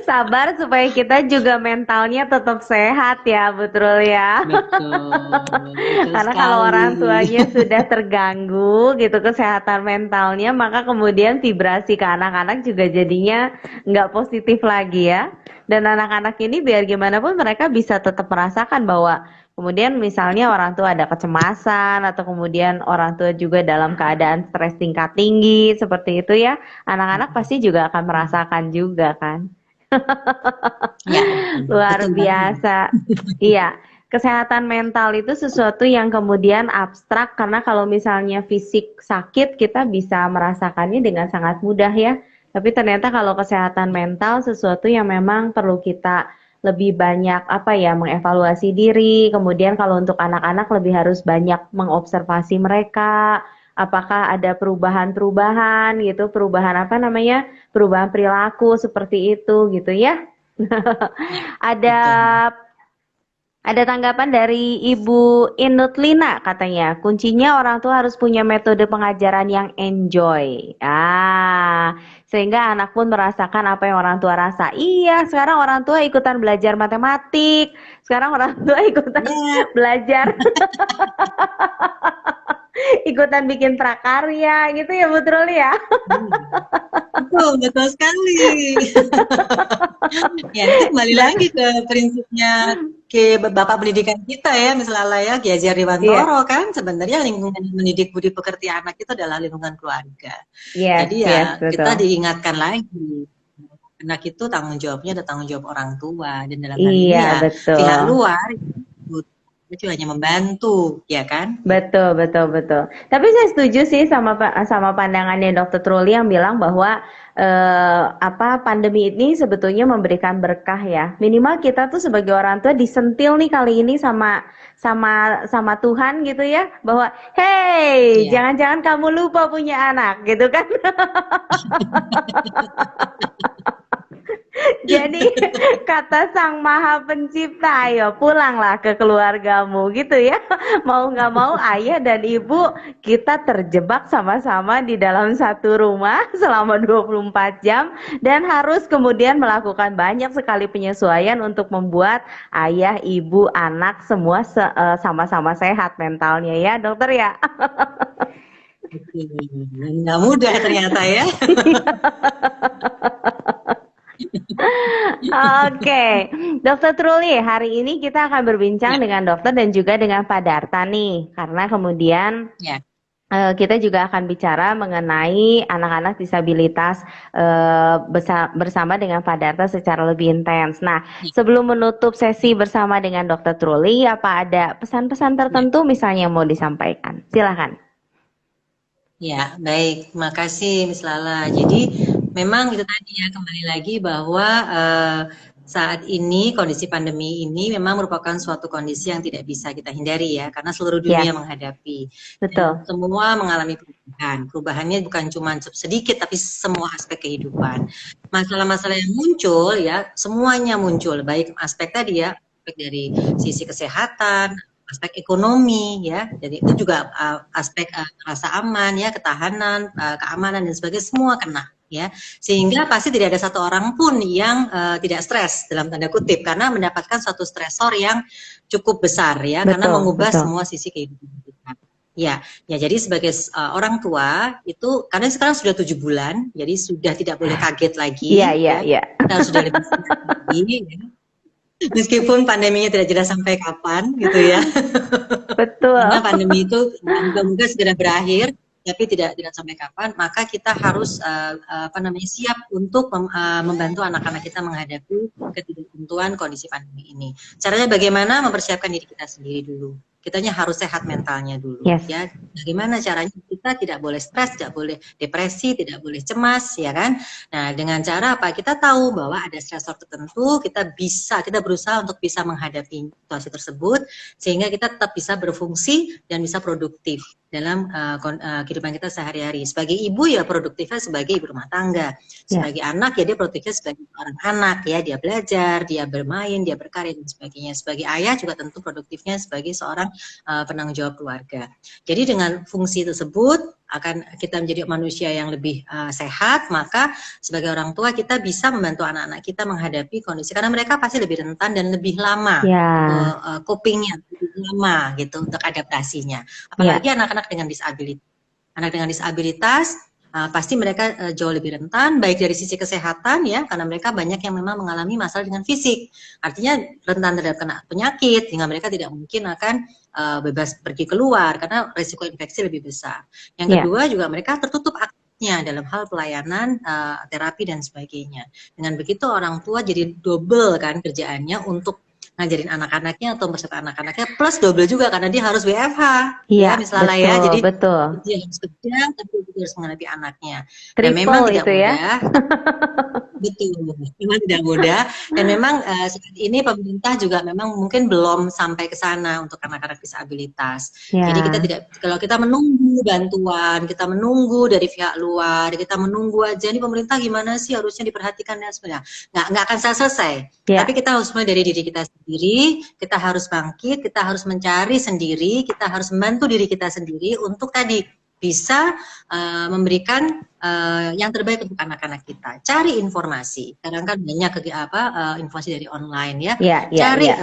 Sabar supaya kita juga mentalnya tetap sehat ya, betul ya. Betul Karena kalau orang tuanya sudah terganggu gitu kesehatan mentalnya, maka kemudian vibrasi ke anak-anak juga jadinya nggak positif lagi ya. Dan anak-anak ini biar gimana pun mereka bisa tetap merasakan bahwa kemudian misalnya orang tua ada kecemasan atau kemudian orang tua juga dalam keadaan stres tingkat tinggi seperti itu ya, anak-anak pasti juga akan merasakan juga kan. Ya, luar biasa. Iya, kesehatan mental itu sesuatu yang kemudian abstrak karena kalau misalnya fisik sakit kita bisa merasakannya dengan sangat mudah ya. Tapi ternyata kalau kesehatan mental sesuatu yang memang perlu kita lebih banyak mengevaluasi diri. Kemudian kalau untuk anak-anak lebih harus banyak mengobservasi mereka. Apakah ada perubahan-perubahan gitu, perubahan perilaku seperti itu gitu ya. Ada Ada tanggapan dari Ibu Inutlina katanya, kuncinya orang tua harus punya metode pengajaran yang enjoy. Sehingga anak pun merasakan apa yang orang tua rasa. Iya, sekarang orang tua ikutan belajar matematik. Sekarang orang tua ikutan Ya, belajar ikutan bikin prakarya gitu ya, Bu Trul ya. betul, betul sekali. Ya, itu kembali Dan lagi ke prinsipnya ke Bapak pendidikan kita ya, misalnya ya, Ki Hajar iya, Dewantoro kan, sebenarnya lingkungan yang mendidik budi pekerti anak itu adalah lingkungan keluarga. yes, Jadi yes, ya kita betul. diingatkan lagi, anak itu tanggung jawabnya ada tanggung jawab orang tua, dan dalam hal Iya, ini ya betul. pihak luar itu hanya membantu, ya kan? Gitu. Betul, betul, betul. Tapi saya setuju sih sama pandangannya Dokter Truli yang bilang bahwa apa pandemi ini sebetulnya memberikan berkah ya. Minimal kita tuh sebagai orang tua disentil nih kali ini sama Tuhan gitu ya, bahwa hey, Ya, jangan-jangan kamu lupa punya anak gitu kan. Jadi kata Sang Maha Pencipta, ayo pulanglah ke keluargamu gitu ya. Mau nggak mau ayah dan ibu kita terjebak sama-sama di dalam satu rumah selama 24 jam dan harus kemudian melakukan banyak sekali penyesuaian untuk membuat ayah, ibu, anak semua sama-sama sehat mentalnya ya, dokter ya. oke. Nggak mudah ternyata ya. Oke, Dokter Truli, hari ini kita akan berbincang Ya, dengan dokter dan juga dengan Pak Darta nih, karena kemudian ya, kita juga akan bicara mengenai anak-anak disabilitas bersama dengan Pak Darta secara lebih intens. Nah, ya, sebelum menutup sesi bersama dengan Dokter Truli, apa ada pesan-pesan ya. tertentu misalnya yang mau disampaikan? Silahkan. Ya, baik. Makasih, Miss Lala. Jadi, memang itu tadi ya, kembali lagi bahwa saat ini, kondisi pandemi ini memang merupakan suatu kondisi yang tidak bisa kita hindari ya, karena seluruh Ya, dunia menghadapi. Dan betul. semua mengalami perubahan. Perubahannya bukan cuma sedikit, tapi semua aspek kehidupan. Masalah-masalah yang muncul ya, semuanya muncul. Baik aspek tadi ya, aspek dari sisi kesehatan, aspek ekonomi ya, jadi itu juga aspek rasa aman ya, ketahanan, keamanan dan sebagainya semua kena ya, sehingga pasti tidak ada satu orang pun yang tidak stres dalam tanda kutip karena mendapatkan suatu stresor yang cukup besar ya, karena Betul, mengubah betul. semua sisi kehidupan kita. Ya, ya jadi sebagai orang tua itu karena sekarang sudah 7 bulan, jadi sudah tidak boleh kaget Iya, lagi iya, ya, iya. kita harus sudah lebih siap lagi ya. Meskipun pandeminya tidak jelas sampai kapan gitu ya. Karena Betul. pandemi itu moga-moga segera berakhir, tapi tidak sampai kapan, maka kita harus apa namanya siap untuk membantu anak-anak kita menghadapi ketidaktentuan kondisi pandemi ini. Caranya bagaimana? Mempersiapkan diri kita sendiri dulu. Kitanya harus sehat mentalnya dulu, Yes. ya. Bagaimana caranya kita tidak boleh stres, tidak boleh depresi, tidak boleh cemas, ya kan? Nah, dengan cara apa? Kita tahu bahwa ada stresor tertentu, kita berusaha untuk bisa menghadapi situasi tersebut sehingga kita tetap bisa berfungsi dan bisa produktif dalam kehidupan kita sehari-hari. Sebagai ibu ya produktifnya sebagai ibu rumah tangga, Ya. sebagai anak ya dia produktifnya sebagai seorang anak ya, dia belajar, dia bermain, dia berkarya dan sebagainya. Sebagai ayah juga tentu produktifnya sebagai seorang penanggung jawab keluarga. Jadi dengan fungsi tersebut akan kita menjadi manusia yang lebih sehat, maka sebagai orang tua kita bisa membantu anak-anak kita menghadapi kondisi karena mereka pasti lebih rentan dan lebih lama Ya. copingnya, lebih lama gitu untuk adaptasinya. Ya. Apalagi anak-anak dengan disabilitas. Anak dengan disabilitas pasti mereka jauh lebih rentan, baik dari sisi kesehatan ya, karena mereka banyak yang memang mengalami masalah dengan fisik. Artinya rentan terhadap kena penyakit, sehingga mereka tidak mungkin akan bebas pergi keluar karena resiko infeksi lebih besar. Yang Ya. kedua juga mereka tertutup aksesnya dalam hal pelayanan terapi dan sebagainya. Dengan begitu orang tua jadi double kan kerjaannya untuk ngajarin anak-anaknya atau mempersiapkan anak-anaknya, plus double juga karena dia harus WFH Iya, ya misalnya ya, betul, jadi betul. dia harus kerja tapi juga harus menghadapi anaknya. Dan Triple memang tidak itu ya. mudah. Betul, memang tidak mudah dan memang saat ini pemerintah juga memang mungkin belum sampai ke sana untuk anak-anak disabilitas. Jadi kita Ya, tidak, kalau kita menunggu bantuan, kita menunggu dari pihak luar, kita menunggu aja nih pemerintah gimana sih harusnya diperhatikan dan sebenarnya nggak akan selesai. Tapi ya, kita harus mulai dari diri kita sendiri, kita harus bangkit, kita harus mencari sendiri, kita harus membantu diri kita sendiri untuk tadi bisa memberikan yang terbaik untuk anak-anak kita. Cari informasi. Kadang kan banyak informasi dari online ya. ya, ya, Cari ya,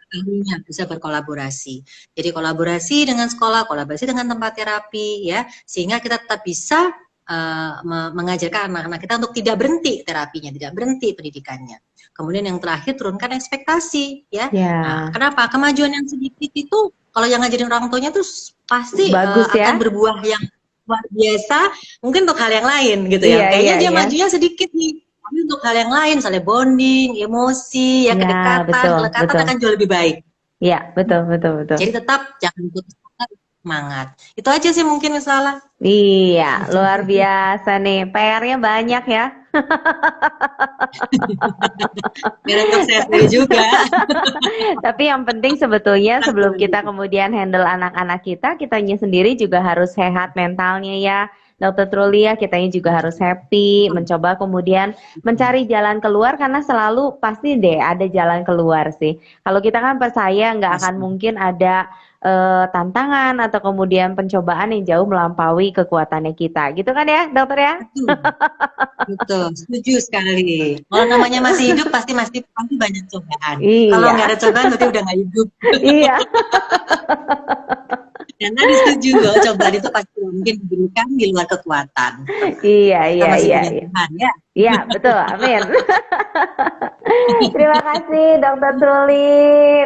ahlinya, bisa berkolaborasi. Jadi kolaborasi dengan sekolah, kolaborasi dengan tempat terapi ya, sehingga kita tetap bisa mengajarkan anak-anak kita untuk tidak berhenti terapinya, tidak berhenti pendidikannya. Kemudian yang terakhir turunkan ekspektasi ya. Nah, ya. kenapa? Kemajuan yang sedikit itu kalau yang ngajarin orang tuanya tuh pasti Bagus akan ya. berbuah yang luar biasa, mungkin untuk hal yang lain gitu ya. Iya, Kayaknya iya, dia iya. majunya sedikit nih, tapi untuk hal yang lain, misalnya bonding, emosi, ya Ya, kedekatan, betul, kelekatan betul. akan jauh lebih baik. Ya, betul, betul, betul. Jadi tetap jangan putus asa, semangat. Itu aja sih mungkin Misalnya. Iya, luar biasa nih. PR-nya banyak ya. Dan untuk saya sendiri juga. Tapi yang penting sebetulnya sebelum kita kemudian handle anak-anak kita, kitanya sendiri juga harus sehat mentalnya ya. Dokter Truli ya, kitanya juga harus happy, mencoba kemudian mencari jalan keluar karena selalu pasti deh ada jalan keluar sih. Kalau kita kan percaya nggak akan mungkin ada tantangan atau kemudian pencobaan yang jauh melampaui kekuatannya kita. Gitu kan ya, dokter ya? Betul, betul, setuju sekali. Kalau namanya masih hidup pasti banyak cobaan. Kalau Iya, nggak ada cobaan berarti udah nggak hidup. iya, Dan tadi setuju loh, cobaan itu pasti mungkin diberikan di luar kekuatan. iya, Kita iya, masih iya, punya iya. Tuhan ya. Iya, betul. Amin. Terima kasih Dokter Truli.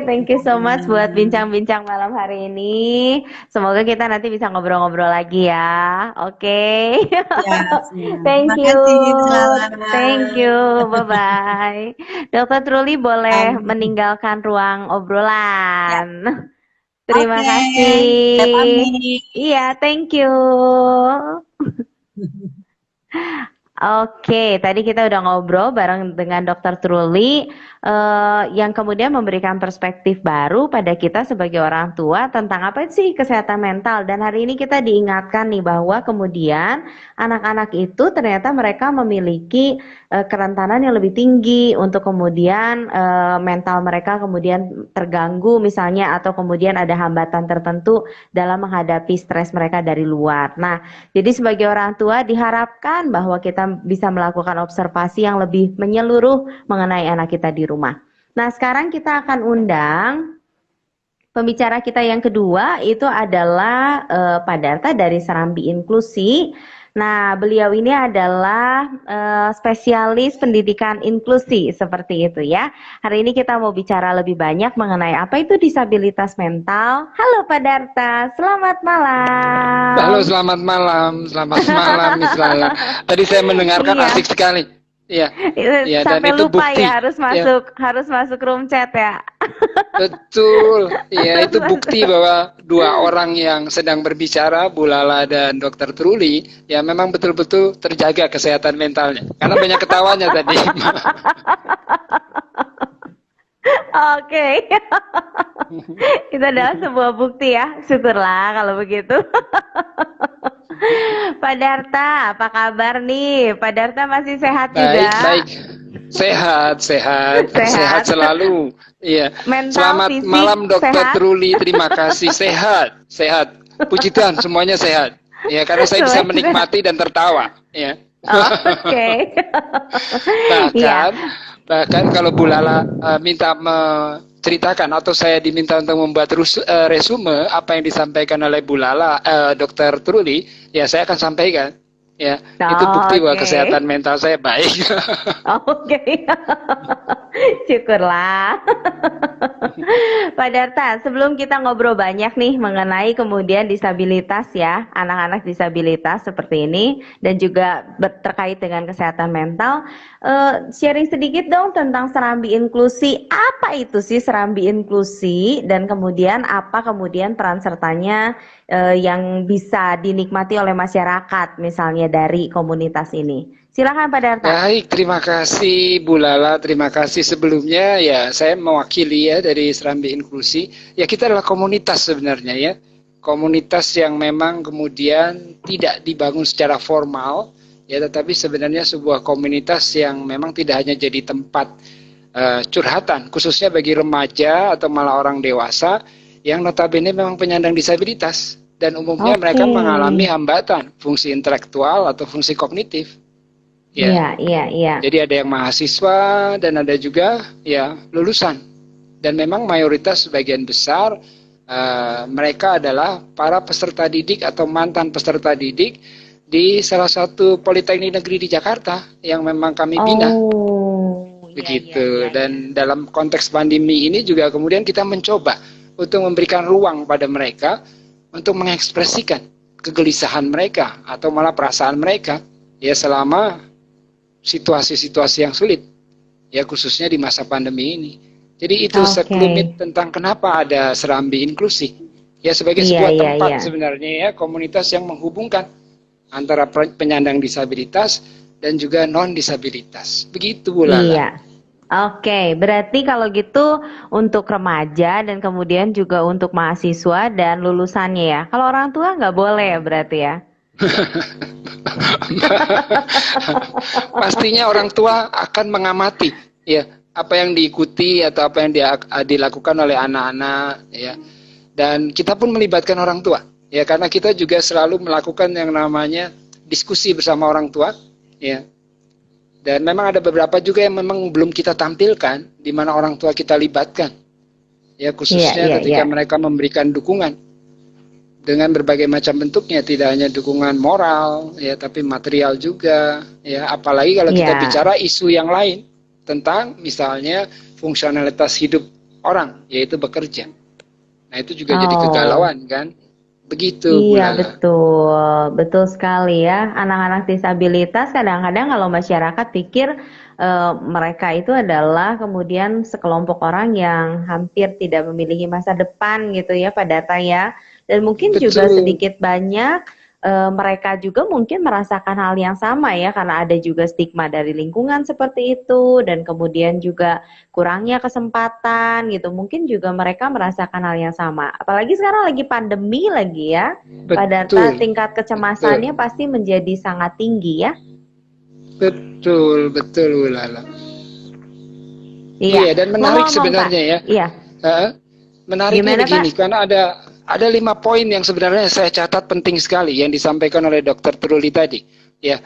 Thank you so much buat bincang-bincang malam hari ini. Semoga kita nanti bisa ngobrol-ngobrol lagi ya. Oke. Ya, siap. Thank Terima you. kasih, selamat. Thank you. Bye-bye. Dokter Truli boleh meninggalkan ruang Ya, obrolan. Terima oke. Saya kasih. pamit. Iya, thank you. Oke, tadi kita udah ngobrol bareng dengan Dokter Truli yang kemudian memberikan perspektif baru pada kita sebagai orang tua tentang apa sih kesehatan mental. Dan hari ini kita diingatkan nih bahwa kemudian anak-anak itu ternyata mereka memiliki kerentanan yang lebih tinggi untuk kemudian mental mereka kemudian terganggu misalnya atau kemudian ada hambatan tertentu dalam menghadapi stres mereka dari luar. Nah, jadi sebagai orang tua diharapkan bahwa kita bisa melakukan observasi yang lebih menyeluruh mengenai anak kita di rumah. Nah, sekarang kita akan undang pembicara kita yang kedua itu adalah Pak Darta dari Serambi Inklusi. Nah, beliau ini adalah spesialis pendidikan inklusi seperti itu ya. Hari ini kita mau bicara lebih banyak mengenai apa itu disabilitas mental. Halo Pak Darta, selamat malam. Halo, selamat malam. Selamat malam, Miss Lala. Tadi saya mendengarkan Iya. asik sekali. Iya. Iya, dan Sampai itu lupa bukti. ya harus masuk room chat ya. Betul. Iya, itu Harus bukti masuk. bahwa dua orang yang sedang berbicara, Bu Lala dan Dokter Truli, ya memang betul-betul terjaga kesehatan mentalnya. Karena banyak ketawanya tadi. Oke. Itu adalah sebuah bukti ya. Syukurlah kalau begitu. Pak Darta, apa kabar nih? Pak Darta masih sehat juga? Baik. Sehat Sehat. selalu. Iya. Mental, Selamat fisik, malam Dokter sehat? Truli. Terima kasih. Sehat. Puji Tuhan, semuanya sehat. Ya, karena saya bisa Semuanya menikmati dan tertawa. Ya. Oh, oke. Iya. Bahkan kalau Bu Lala minta menceritakan atau saya diminta untuk membuat resume apa yang disampaikan oleh Bu Lala, Dokter Truli, ya saya akan sampaikan. Ya, itu bukti bahwa Oke. kesehatan mental saya baik. Oke. Syukurlah. Pak Darta, sebelum kita ngobrol banyak nih mengenai kemudian disabilitas ya, anak-anak disabilitas seperti ini dan juga terkait dengan kesehatan mental, sharing sedikit dong tentang Serambi Inklusi. Apa itu sih Serambi Inklusi dan kemudian apa kemudian peran sertanya yang bisa dinikmati oleh masyarakat misalnya misalnya dari komunitas ini? Silakan Pak Darta. Baik, terima kasih Bu Lala, terima kasih sebelumnya ya saya mewakili ya dari Serambi Inklusi. Ya kita adalah komunitas sebenarnya ya. Komunitas yang memang kemudian tidak dibangun secara formal ya, tetapi sebenarnya sebuah komunitas yang memang tidak hanya jadi tempat curhatan, khususnya bagi remaja atau malah orang dewasa yang notabene memang penyandang disabilitas dan umumnya mereka mengalami hambatan fungsi intelektual atau fungsi kognitif. Ya. Iya. Jadi ada yang mahasiswa dan ada juga ya lulusan. Dan memang mayoritas sebagian besar mereka adalah para peserta didik atau mantan peserta didik di salah satu politeknik negeri di Jakarta yang memang kami bina. Begitu. Dan dalam konteks pandemi ini juga kemudian kita mencoba untuk memberikan ruang pada mereka untuk mengekspresikan kegelisahan mereka atau malah perasaan mereka ya selama situasi-situasi yang sulit ya khususnya di masa pandemi ini. Jadi itu sekelumit tentang kenapa ada Serambi Inklusi ya sebagai sebuah tempat sebenarnya ya komunitas yang menghubungkan antara penyandang disabilitas dan juga non disabilitas. Begitu Bu Lala. Iya. Oke, berarti kalau gitu untuk remaja dan kemudian juga untuk mahasiswa dan lulusannya ya. Kalau orang tua nggak boleh ya berarti ya. Pastinya orang tua akan mengamati ya apa yang diikuti atau apa yang dilakukan oleh anak-anak ya. Dan kita pun melibatkan orang tua ya karena kita juga selalu melakukan yang namanya diskusi bersama orang tua ya. Dan memang ada beberapa juga yang memang belum kita tampilkan di mana orang tua kita libatkan. Ya khususnya ketika mereka memberikan dukungan dengan berbagai macam bentuknya, tidak hanya dukungan moral ya tapi material juga ya, apalagi kalau kita bicara isu yang lain tentang misalnya fungsionalitas hidup orang yaitu bekerja. Nah, itu juga jadi kegalauan kan? Begitu. Iya, betul sekali ya. Anak-anak disabilitas kadang-kadang kalau masyarakat pikir mereka itu adalah kemudian sekelompok orang yang hampir tidak memiliki masa depan gitu ya Pak Data ya. Dan mungkin juga sedikit banyak mereka juga mungkin merasakan hal yang sama ya karena ada juga stigma dari lingkungan seperti itu dan kemudian juga kurangnya kesempatan gitu. Mungkin juga mereka merasakan hal yang sama. Apalagi sekarang lagi pandemi lagi ya. Pak Darta, tingkat kecemasannya pasti menjadi sangat tinggi ya. Betul Lala. Iya, dan menarik sebenarnya ya. Iya. Menariknya begini, Pak? Karena ada 5 poin yang sebenarnya saya catat penting sekali yang disampaikan oleh Dr. Truli tadi. Ya.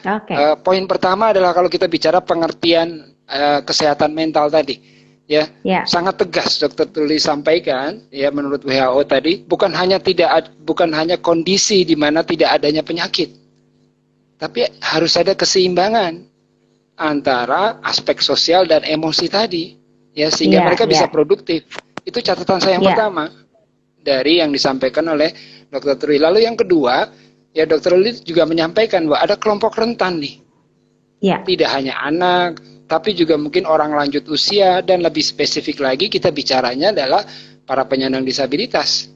Poin pertama adalah kalau kita bicara pengertian kesehatan mental tadi. Ya. Sangat tegas Dr. Truli sampaikan ya menurut WHO tadi bukan hanya kondisi di mana tidak adanya penyakit. Tapi harus ada keseimbangan antara aspek sosial dan emosi tadi ya sehingga mereka bisa produktif. Itu catatan saya yang pertama dari yang disampaikan oleh Dr. Truli. Lalu yang kedua, ya Dr. Truli juga menyampaikan bahwa ada kelompok rentan nih. Tidak hanya anak, tapi juga mungkin orang lanjut usia dan lebih spesifik lagi kita bicaranya adalah para penyandang disabilitas.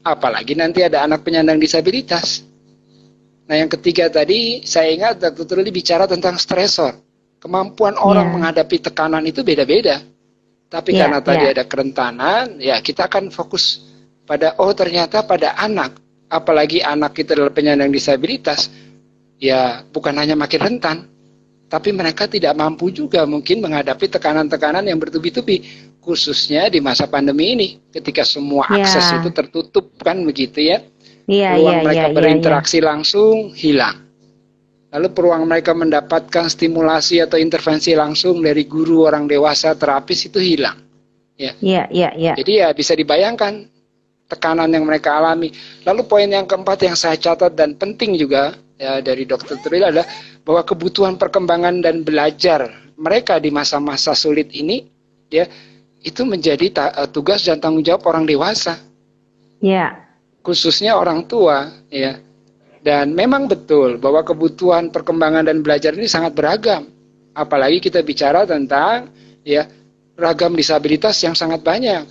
Apalagi nanti ada anak penyandang disabilitas. Nah, yang ketiga tadi saya ingat Dr. Truli bicara tentang stresor. Kemampuan orang menghadapi tekanan itu beda-beda. Tapi karena tadi ada kerentanan, ya kita akan fokus pada ternyata pada anak, apalagi anak kita adalah penyandang disabilitas, ya bukan hanya makin rentan, tapi mereka tidak mampu juga mungkin menghadapi tekanan-tekanan yang bertubi-tubi, khususnya di masa pandemi ini, ketika semua akses itu tertutup kan begitu ya. Peluang mereka berinteraksi langsung hilang. Lalu peluang mereka mendapatkan stimulasi atau intervensi langsung dari guru orang dewasa terapis itu hilang. Jadi ya bisa dibayangkan tekanan yang mereka alami. Lalu poin yang keempat yang saya catat dan penting juga ya, dari Dr. Truli adalah bahwa kebutuhan perkembangan dan belajar mereka di masa-masa sulit ini ya itu menjadi tugas dan tanggung jawab orang dewasa. Khususnya orang tua ya. Dan memang betul bahwa kebutuhan perkembangan dan belajar ini sangat beragam. Apalagi kita bicara tentang ya ragam disabilitas yang sangat banyak.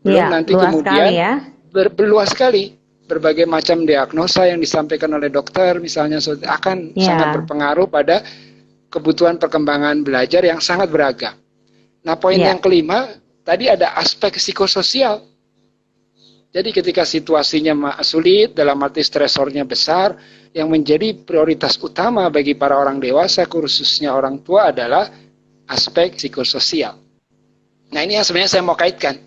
Belum nanti kemudian berluas sekali. berbagai macam diagnosa yang disampaikan oleh dokter misalnya akan sangat berpengaruh pada kebutuhan perkembangan belajar yang sangat beragam. Nah, poin yang kelima, tadi ada aspek psikososial. Jadi ketika situasinya sulit, dalam arti stresornya besar, yang menjadi prioritas utama bagi para orang dewasa, khususnya orang tua adalah aspek psikososial. Nah, ini yang sebenarnya saya mau kaitkan.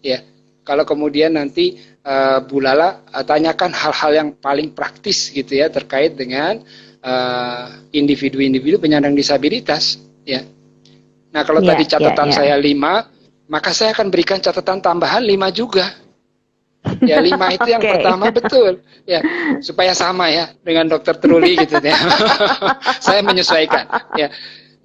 Ya, kalau kemudian nanti Bu Lala tanyakan hal-hal yang paling praktis gitu ya terkait dengan individu-individu penyandang disabilitas. Ya. Nah, kalau tadi catatan saya 5, maka saya akan berikan catatan tambahan 5 juga. Ya, 5 itu yang pertama, betul ya, supaya sama ya dengan Dokter Truli gitu ya. Saya menyesuaikan ya.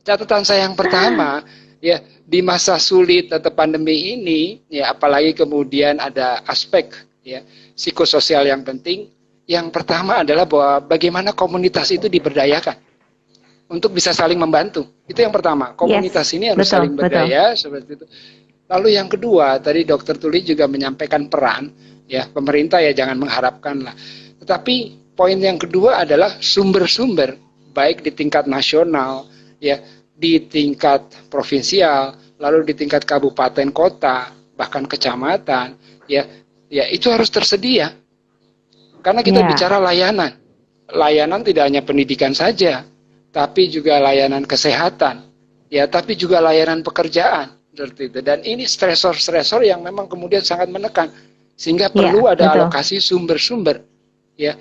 Catatan saya yang pertama ya, di masa sulit atau pandemi ini ya, apalagi kemudian ada aspek ya psikososial yang penting. Yang pertama adalah bahwa bagaimana komunitas itu diberdayakan untuk bisa saling membantu. Itu yang pertama, komunitas ini harus saling berdaya seperti itu. Lalu yang kedua, tadi Dokter Tuli juga menyampaikan peran ya, pemerintah ya jangan mengharapkan lah. Tetapi poin yang kedua adalah sumber-sumber, baik di tingkat nasional, ya, di tingkat provinsial, lalu di tingkat kabupaten kota, bahkan kecamatan, ya itu harus tersedia. Karena kita bicara layanan. Layanan tidak hanya pendidikan saja, tapi juga layanan kesehatan, ya, tapi juga layanan pekerjaan, seperti itu. Dan ini stresor-stresor yang memang kemudian sangat menekan. Sehingga perlu ada alokasi sumber-sumber ya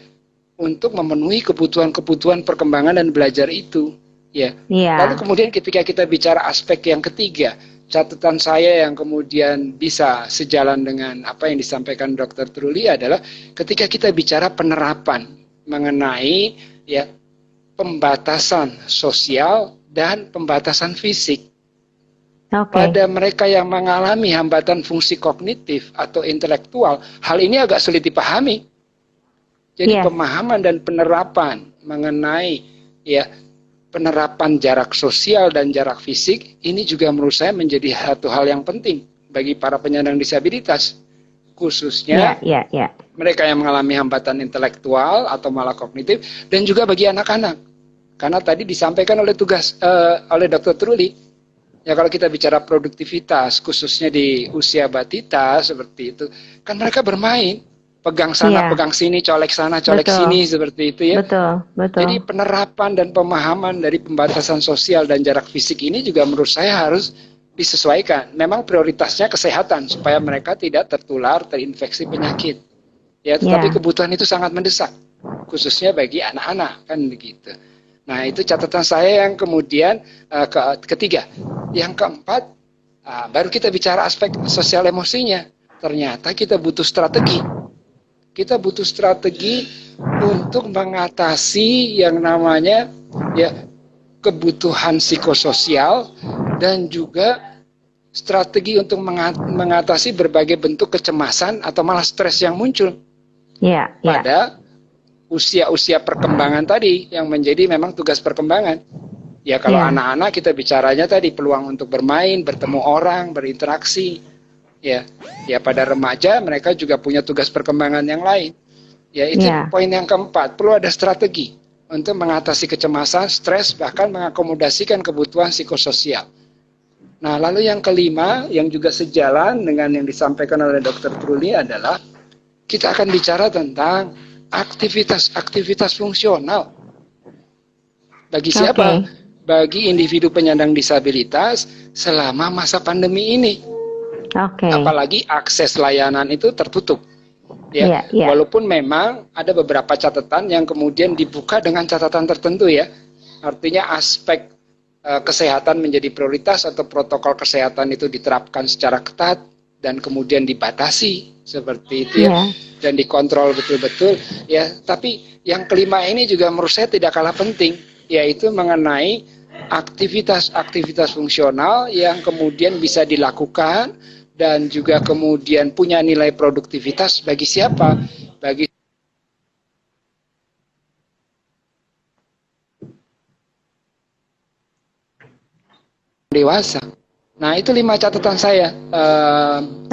untuk memenuhi kebutuhan-kebutuhan perkembangan dan belajar itu ya. Lalu kemudian ketika kita bicara aspek yang ketiga, catatan saya yang kemudian bisa sejalan dengan apa yang disampaikan Dr. Truli adalah ketika kita bicara penerapan mengenai ya pembatasan sosial dan pembatasan fisik. Pada mereka yang mengalami hambatan fungsi kognitif atau intelektual, hal ini agak sulit dipahami. Jadi pemahaman dan penerapan mengenai ya penerapan jarak sosial dan jarak fisik ini juga menurut saya menjadi satu hal yang penting bagi para penyandang disabilitas, khususnya mereka yang mengalami hambatan intelektual atau malah kognitif, dan juga bagi anak-anak. Karena tadi disampaikan oleh oleh Dr. Truli. Ya, kalau kita bicara produktivitas, khususnya di usia batita seperti itu, kan mereka bermain, pegang sana, pegang sini, colek sana, colek sini, seperti itu ya. Jadi penerapan dan pemahaman dari pembatasan sosial dan jarak fisik ini juga menurut saya harus disesuaikan. Memang prioritasnya kesehatan supaya mereka tidak tertular, terinfeksi penyakit. Ya, tetapi kebutuhan itu sangat mendesak, khususnya bagi anak-anak, kan begitu. Nah, itu catatan saya yang kemudian ketiga. Yang keempat, baru kita bicara aspek sosial emosinya. Ternyata kita butuh strategi. Kita butuh strategi untuk mengatasi yang namanya ya kebutuhan psikososial dan juga strategi untuk mengatasi berbagai bentuk kecemasan atau malah stres yang muncul pada usia-usia perkembangan tadi yang menjadi memang tugas perkembangan. Ya, kalau anak-anak kita bicaranya tadi peluang untuk bermain, bertemu orang, berinteraksi. Ya, pada remaja mereka juga punya tugas perkembangan yang lain. Ya, itu poin yang keempat, perlu ada strategi untuk mengatasi kecemasan, stres, bahkan mengakomodasikan kebutuhan psikososial. Nah, lalu yang kelima yang juga sejalan dengan yang disampaikan oleh Dr. Truli adalah kita akan bicara tentang aktivitas fungsional. Bagi siapa? Bagi individu penyandang disabilitas selama masa pandemi ini. Apalagi akses layanan itu tertutup. Ya, walaupun memang ada beberapa catatan yang kemudian dibuka dengan catatan tertentu ya. Artinya aspek kesehatan menjadi prioritas atau protokol kesehatan itu diterapkan secara ketat dan kemudian dibatasi seperti itu ya. Dan dikontrol betul-betul ya. Tapi yang kelima ini juga menurut saya tidak kalah penting, yaitu mengenai aktivitas fungsional yang kemudian bisa dilakukan dan juga kemudian punya nilai produktivitas bagi siapa? Bagi dewasa. Nah, itu 5 catatan saya,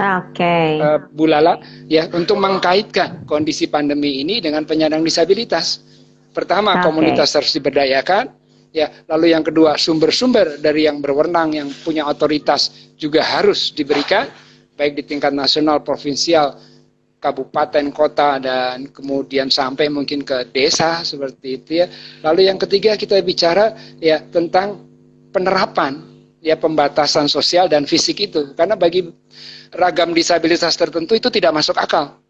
Oke. Bu Lala, ya, untuk mengkaitkan kondisi pandemi ini dengan penyandang disabilitas. Pertama, Oke. komunitas harus diberdayakan, ya. Lalu yang kedua, sumber-sumber dari yang berwenang, yang punya otoritas juga harus diberikan, baik di tingkat nasional, provinsial, kabupaten, kota, dan kemudian sampai mungkin ke desa seperti itu, ya. Lalu yang ketiga, kita bicara ya tentang penerapan, ya, pembatasan sosial dan fisik itu, karena bagi ragam disabilitas tertentu itu tidak masuk akal.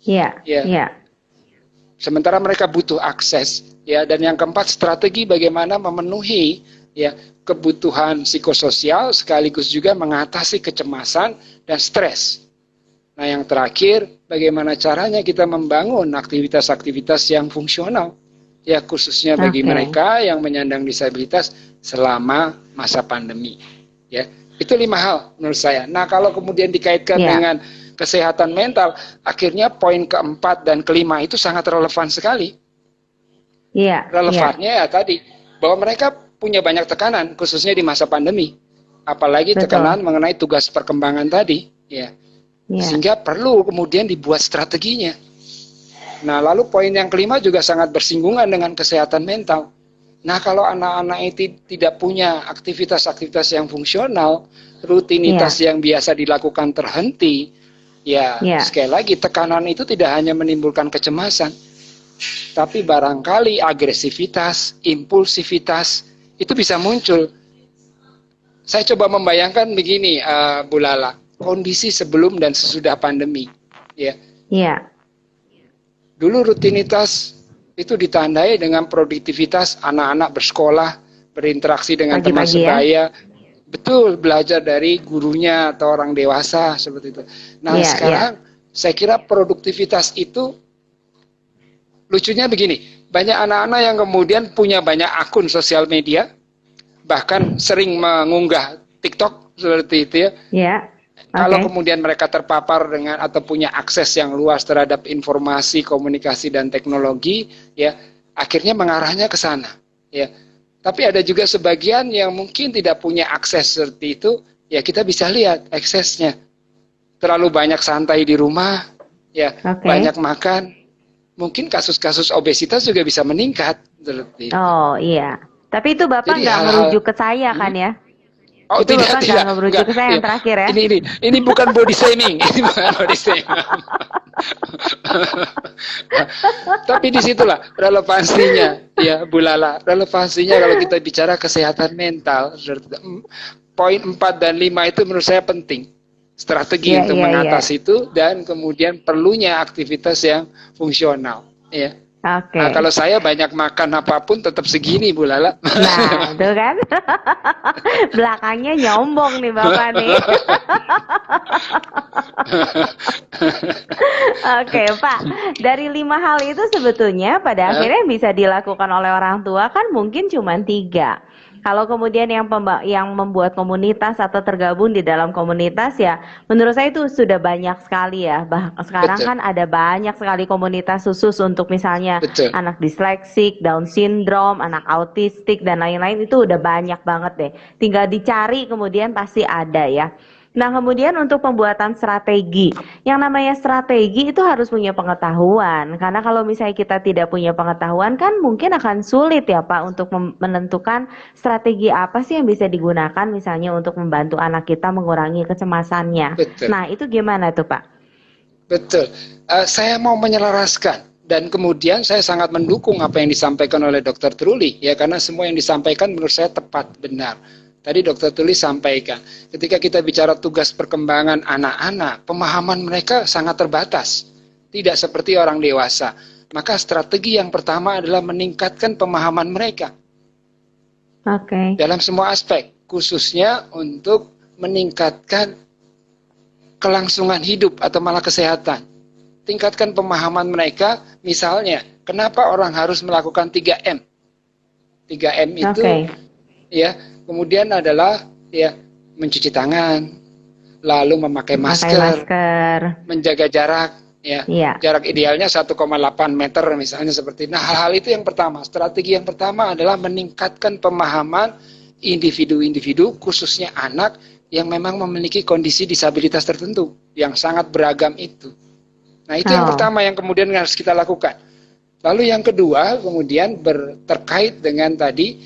Iya. Ya. Iya. Sementara mereka butuh akses, ya. Dan yang keempat, strategi bagaimana memenuhi, ya, kebutuhan psikososial sekaligus juga mengatasi kecemasan dan stres. Nah, yang terakhir, bagaimana caranya kita membangun aktivitas-aktivitas yang fungsional, ya, khususnya bagi Oke. mereka yang menyandang disabilitas selama masa pandemi, ya. Itu 5 hal menurut saya. Nah, kalau kemudian dikaitkan Ya. dengan kesehatan mental, akhirnya poin keempat dan kelima itu sangat relevan sekali. Iya. Iya. Relevannya ya tadi, bahwa mereka punya banyak tekanan, khususnya di masa pandemi. Apalagi Betul. tekanan mengenai tugas perkembangan tadi, ya. Iya. Sehingga perlu kemudian dibuat strateginya. Nah, lalu poin yang kelima juga sangat bersinggungan dengan kesehatan mental. Nah, kalau anak-anak itu tidak punya aktivitas-aktivitas yang fungsional, rutinitas yang biasa dilakukan terhenti, ya, Ya. sekali lagi tekanan itu tidak hanya menimbulkan kecemasan, tapi barangkali agresivitas, impulsivitas itu bisa muncul. Saya coba membayangkan begini, Bu Lala, kondisi sebelum dan sesudah pandemi, ya. Iya. Dulu rutinitas itu ditandai dengan produktivitas, anak-anak bersekolah, berinteraksi dengan teman Pagi-pagi ya. sebaya, betul, belajar dari gurunya atau orang dewasa seperti itu. Nah, Iya, sekarang saya kira produktivitas itu lucunya begini, banyak anak-anak yang kemudian punya banyak akun sosial media, bahkan sering mengunggah TikTok seperti itu, ya. Iya. Kalau Oke. kemudian mereka terpapar dengan atau punya akses yang luas terhadap informasi, komunikasi dan teknologi, ya, akhirnya mengarahnya ke sana, ya. Tapi ada juga sebagian yang mungkin tidak punya akses seperti itu, ya, kita bisa lihat aksesnya. Terlalu banyak santai di rumah, ya, Oke. banyak makan. Mungkin kasus-kasus obesitas juga bisa meningkat seperti itu. Oh iya. Tapi itu Bapak Jadi nggak hal-hal- merujuk ke saya kan ya? Oh, Itu tidak, Bapak tidak. nggak merujuk ke saya yang terakhir ya? Ini bukan body shaming. Ini bukan body shaming. Tapi disitulah relevansinya, ya, Bu Lala. Relevansinya kalau kita bicara kesehatan mental, poin 4 dan 5 itu menurut saya penting. Strategi Iya, untuk iya, mengatasi itu dan kemudian perlunya aktivitas yang fungsional, ya. Oke. Nah, kalau saya banyak makan apapun tetap segini, Bu Lala. Nah, itu kan. Belakangnya nyombong nih Bapak nih. Oke, Pak. Dari 5 hal itu sebetulnya pada akhirnya bisa dilakukan oleh orang tua kan mungkin cuma 3. Kalau kemudian yang membuat komunitas atau tergabung di dalam komunitas ya, menurut saya itu sudah banyak sekali ya. Sekarang Betul. kan ada banyak sekali komunitas khusus untuk misalnya Betul. anak disleksik, Down syndrome, anak autistik dan lain-lain itu udah banyak banget deh. Tinggal dicari kemudian pasti ada ya. Nah, kemudian untuk pembuatan strategi, yang namanya strategi itu harus punya pengetahuan. Karena kalau misalnya kita tidak punya pengetahuan kan mungkin akan sulit ya Pak untuk menentukan strategi apa sih yang bisa digunakan misalnya untuk membantu anak kita mengurangi kecemasannya. Betul. Nah, itu gimana tuh Pak? Betul. Saya mau menyelaraskan dan kemudian saya sangat mendukung apa yang disampaikan oleh Dr. Truli, ya, karena semua yang disampaikan menurut saya tepat, benar. Tadi Dr. Truli sampaikan, ketika kita bicara tugas perkembangan anak-anak, pemahaman mereka sangat terbatas, tidak seperti orang dewasa. Maka strategi yang pertama adalah meningkatkan pemahaman mereka Oke. dalam semua aspek, khususnya untuk meningkatkan kelangsungan hidup atau malah kesehatan. Tingkatkan pemahaman mereka, misalnya, kenapa orang harus melakukan 3M? 3M itu, Oke. ya, kemudian adalah, ya, mencuci tangan, lalu memakai Pakai masker, masker. menjaga jarak, ya, Iya. jarak idealnya 1,8 meter misalnya seperti. Nah, hal-hal itu yang pertama. Strategi yang pertama adalah meningkatkan pemahaman individu-individu, khususnya anak, yang memang memiliki kondisi disabilitas tertentu yang sangat beragam itu. Nah, itu yang Oh, pertama yang kemudian harus kita lakukan. Lalu yang kedua, kemudian terkait dengan tadi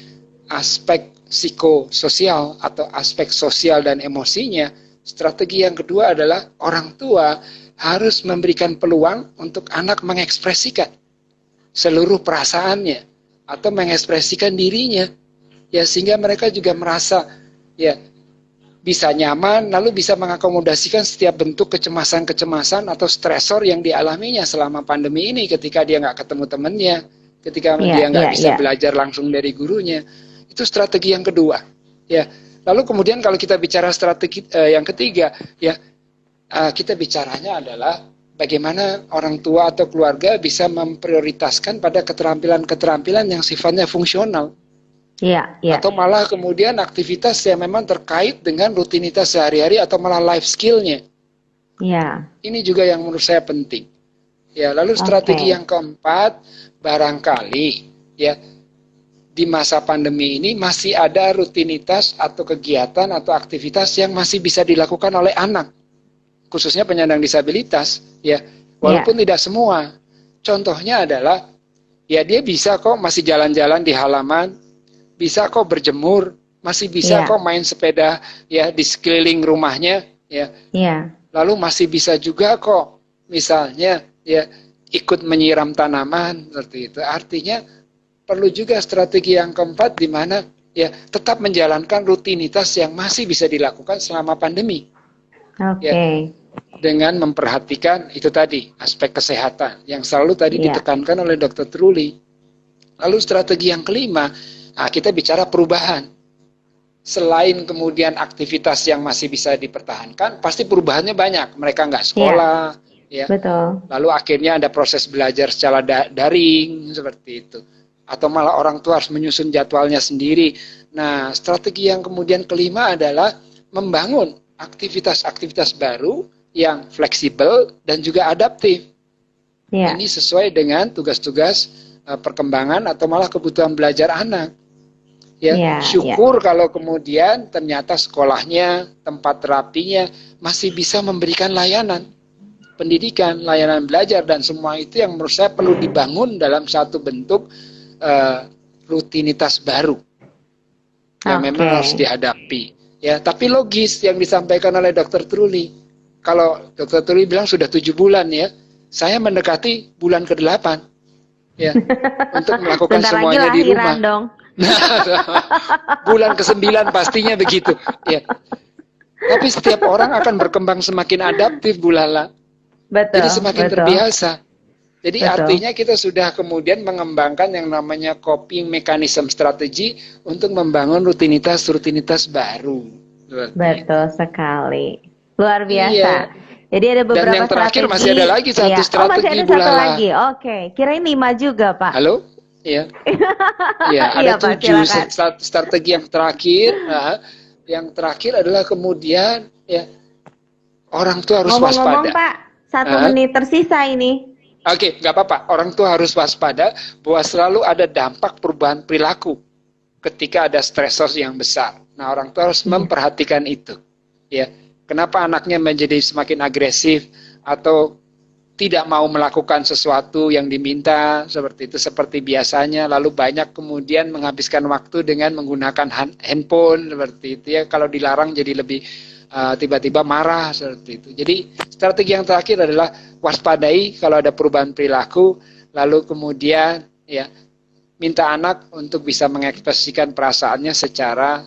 aspek psikososial atau aspek sosial dan emosinya. Strategi yang kedua adalah orang tua harus memberikan peluang untuk anak mengekspresikan seluruh perasaannya atau mengekspresikan dirinya, ya, sehingga mereka juga merasa ya bisa nyaman, lalu bisa mengakomodasikan setiap bentuk kecemasan-kecemasan atau stresor yang dialaminya selama pandemi ini, ketika dia nggak ketemu temannya, ketika dia nggak bisa belajar langsung dari gurunya. Itu strategi yang kedua, ya. Lalu kemudian kalau kita bicara strategi yang ketiga, ya, kita bicaranya adalah bagaimana orang tua atau keluarga bisa memprioritaskan pada keterampilan-keterampilan yang sifatnya fungsional. Atau malah kemudian aktivitas yang memang terkait dengan rutinitas sehari-hari atau malah life skill-nya. Ini juga yang menurut saya penting. Ya, lalu strategi yang keempat, barangkali ya di masa pandemi ini masih ada rutinitas atau kegiatan atau aktivitas yang masih bisa dilakukan oleh anak, khususnya penyandang disabilitas, ya. Walaupun tidak semua. Contohnya adalah ya dia bisa kok masih jalan-jalan di halaman, bisa kok berjemur, masih bisa kok main sepeda ya di sekeliling rumahnya, ya. Lalu masih bisa juga kok misalnya ya ikut menyiram tanaman seperti itu. Artinya perlu juga strategi yang keempat di mana ya tetap menjalankan rutinitas yang masih bisa dilakukan selama pandemi. Ya, dengan memperhatikan itu tadi aspek kesehatan yang selalu tadi ditekankan oleh Dr. Truli. Lalu strategi yang kelima, kita bicara perubahan. Selain kemudian aktivitas yang masih bisa dipertahankan, pasti perubahannya banyak. Mereka nggak sekolah, ya. Betul. Lalu akhirnya ada proses belajar secara daring seperti itu. Atau malah orang tua harus menyusun jadwalnya sendiri. Nah, strategi yang kemudian kelima adalah membangun aktivitas-aktivitas baru yang fleksibel dan juga adaptif. Ini sesuai dengan tugas-tugas perkembangan atau malah kebutuhan belajar anak. Ya, syukur kalau kemudian ternyata sekolahnya, tempat terapinya masih bisa memberikan layanan pendidikan, layanan belajar, dan semua itu yang menurut saya perlu dibangun dalam satu bentuk rutinitas baru yang memang harus dihadapi. Ya, tapi logis yang disampaikan oleh Dr. Truli. Kalau Dr. Truli bilang sudah 7 bulan ya, saya mendekati bulan ke-8 ya untuk melakukan semuanya di rumah. Dong. Bulan ke-9 pastinya begitu. Ya. Tapi setiap orang akan berkembang semakin adaptif, Bu Lala. Jadi semakin terbiasa. Jadi artinya kita sudah kemudian mengembangkan yang namanya coping mechanism strategi untuk membangun rutinitas-rutinitas baru. Betul sekali. Luar biasa. Iya. Jadi ada beberapa dan yang terakhir strategi. Masih ada lagi satu strategi, masih ada Bu Lala. Satu lagi. Oke. Kirain 5 juga, Pak. Halo? Iya. Iya, ada 7 strategi yang terakhir. Nah, yang terakhir adalah kemudian ya orang tua harus waspada. Ngomong-ngomong, Pak, 1 menit tersisa ini. Oke, nggak apa-apa. Orang tua harus waspada bahwa selalu ada dampak perubahan perilaku ketika ada stresor yang besar. Nah, orang tua harus memperhatikan itu. Ya, kenapa anaknya menjadi semakin agresif atau tidak mau melakukan sesuatu yang diminta seperti itu seperti biasanya, lalu banyak kemudian menghabiskan waktu dengan menggunakan handphone seperti itu ya. Kalau dilarang jadi lebih tiba-tiba marah seperti itu. Jadi strategi yang terakhir adalah waspadai kalau ada perubahan perilaku, lalu kemudian ya minta anak untuk bisa mengekspresikan perasaannya secara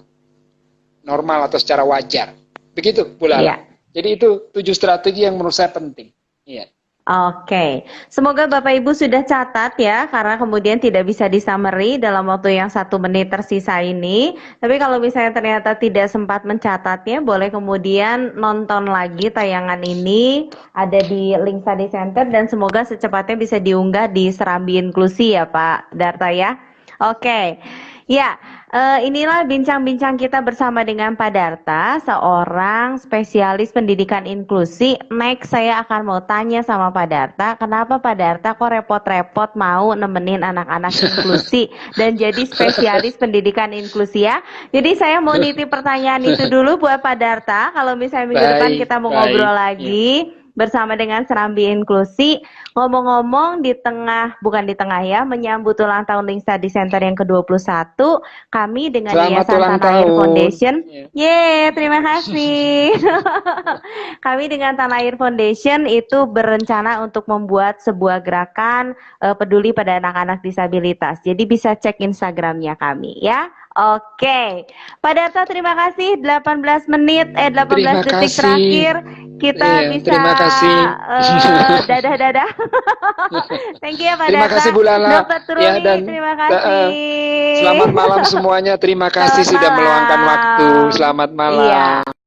normal atau secara wajar. Begitu, Bu Lala. Jadi itu 7 strategi yang menurut saya penting. Iya. Oke, semoga Bapak Ibu sudah catat ya, karena kemudian tidak bisa disummary dalam waktu yang 1 menit tersisa ini. Tapi kalau misalnya ternyata tidak sempat mencatatnya, boleh kemudian nonton lagi tayangan ini, ada di link Study Center, dan semoga secepatnya bisa diunggah di Serambi Inklusi ya Pak Darta ya. Oke, ya. Inilah bincang-bincang kita bersama dengan Pak Darta, seorang spesialis pendidikan inklusi. Next, saya akan mau tanya sama Pak Darta, kenapa Pak Darta kok repot-repot mau nemenin anak-anak inklusi dan jadi spesialis pendidikan inklusi ya? Jadi saya mau nitip pertanyaan itu dulu buat Pak Darta. Kalau misalnya minggu depan Baik, kita mau baik. ngobrol Ya. lagi bersama dengan Serambi Inklusi. Ngomong-ngomong bukan di tengah ya, menyambut ulang tahun Link Study Center yang ke-21, kami dengan Selamat Yayasan ulang Tanah Air tahun. Foundation, Ya. yeay, terima kasih. Kami dengan Tanah Air Foundation itu berencana untuk membuat sebuah gerakan peduli pada anak-anak disabilitas. Jadi bisa cek Instagramnya kami ya. Oke, Pak Darta terima kasih 18 menit, 18 Terima detik kasih. terakhir kita Iya, bisa terima kasih. dadah-dadah. Thank you ya Pak Terima Darta. kasih Bu Lala. Dokter Truli, Ya, dan terima kasih. selamat malam semuanya. Terima kasih Selamat sudah meluangkan malam. waktu. Selamat malam. Iya.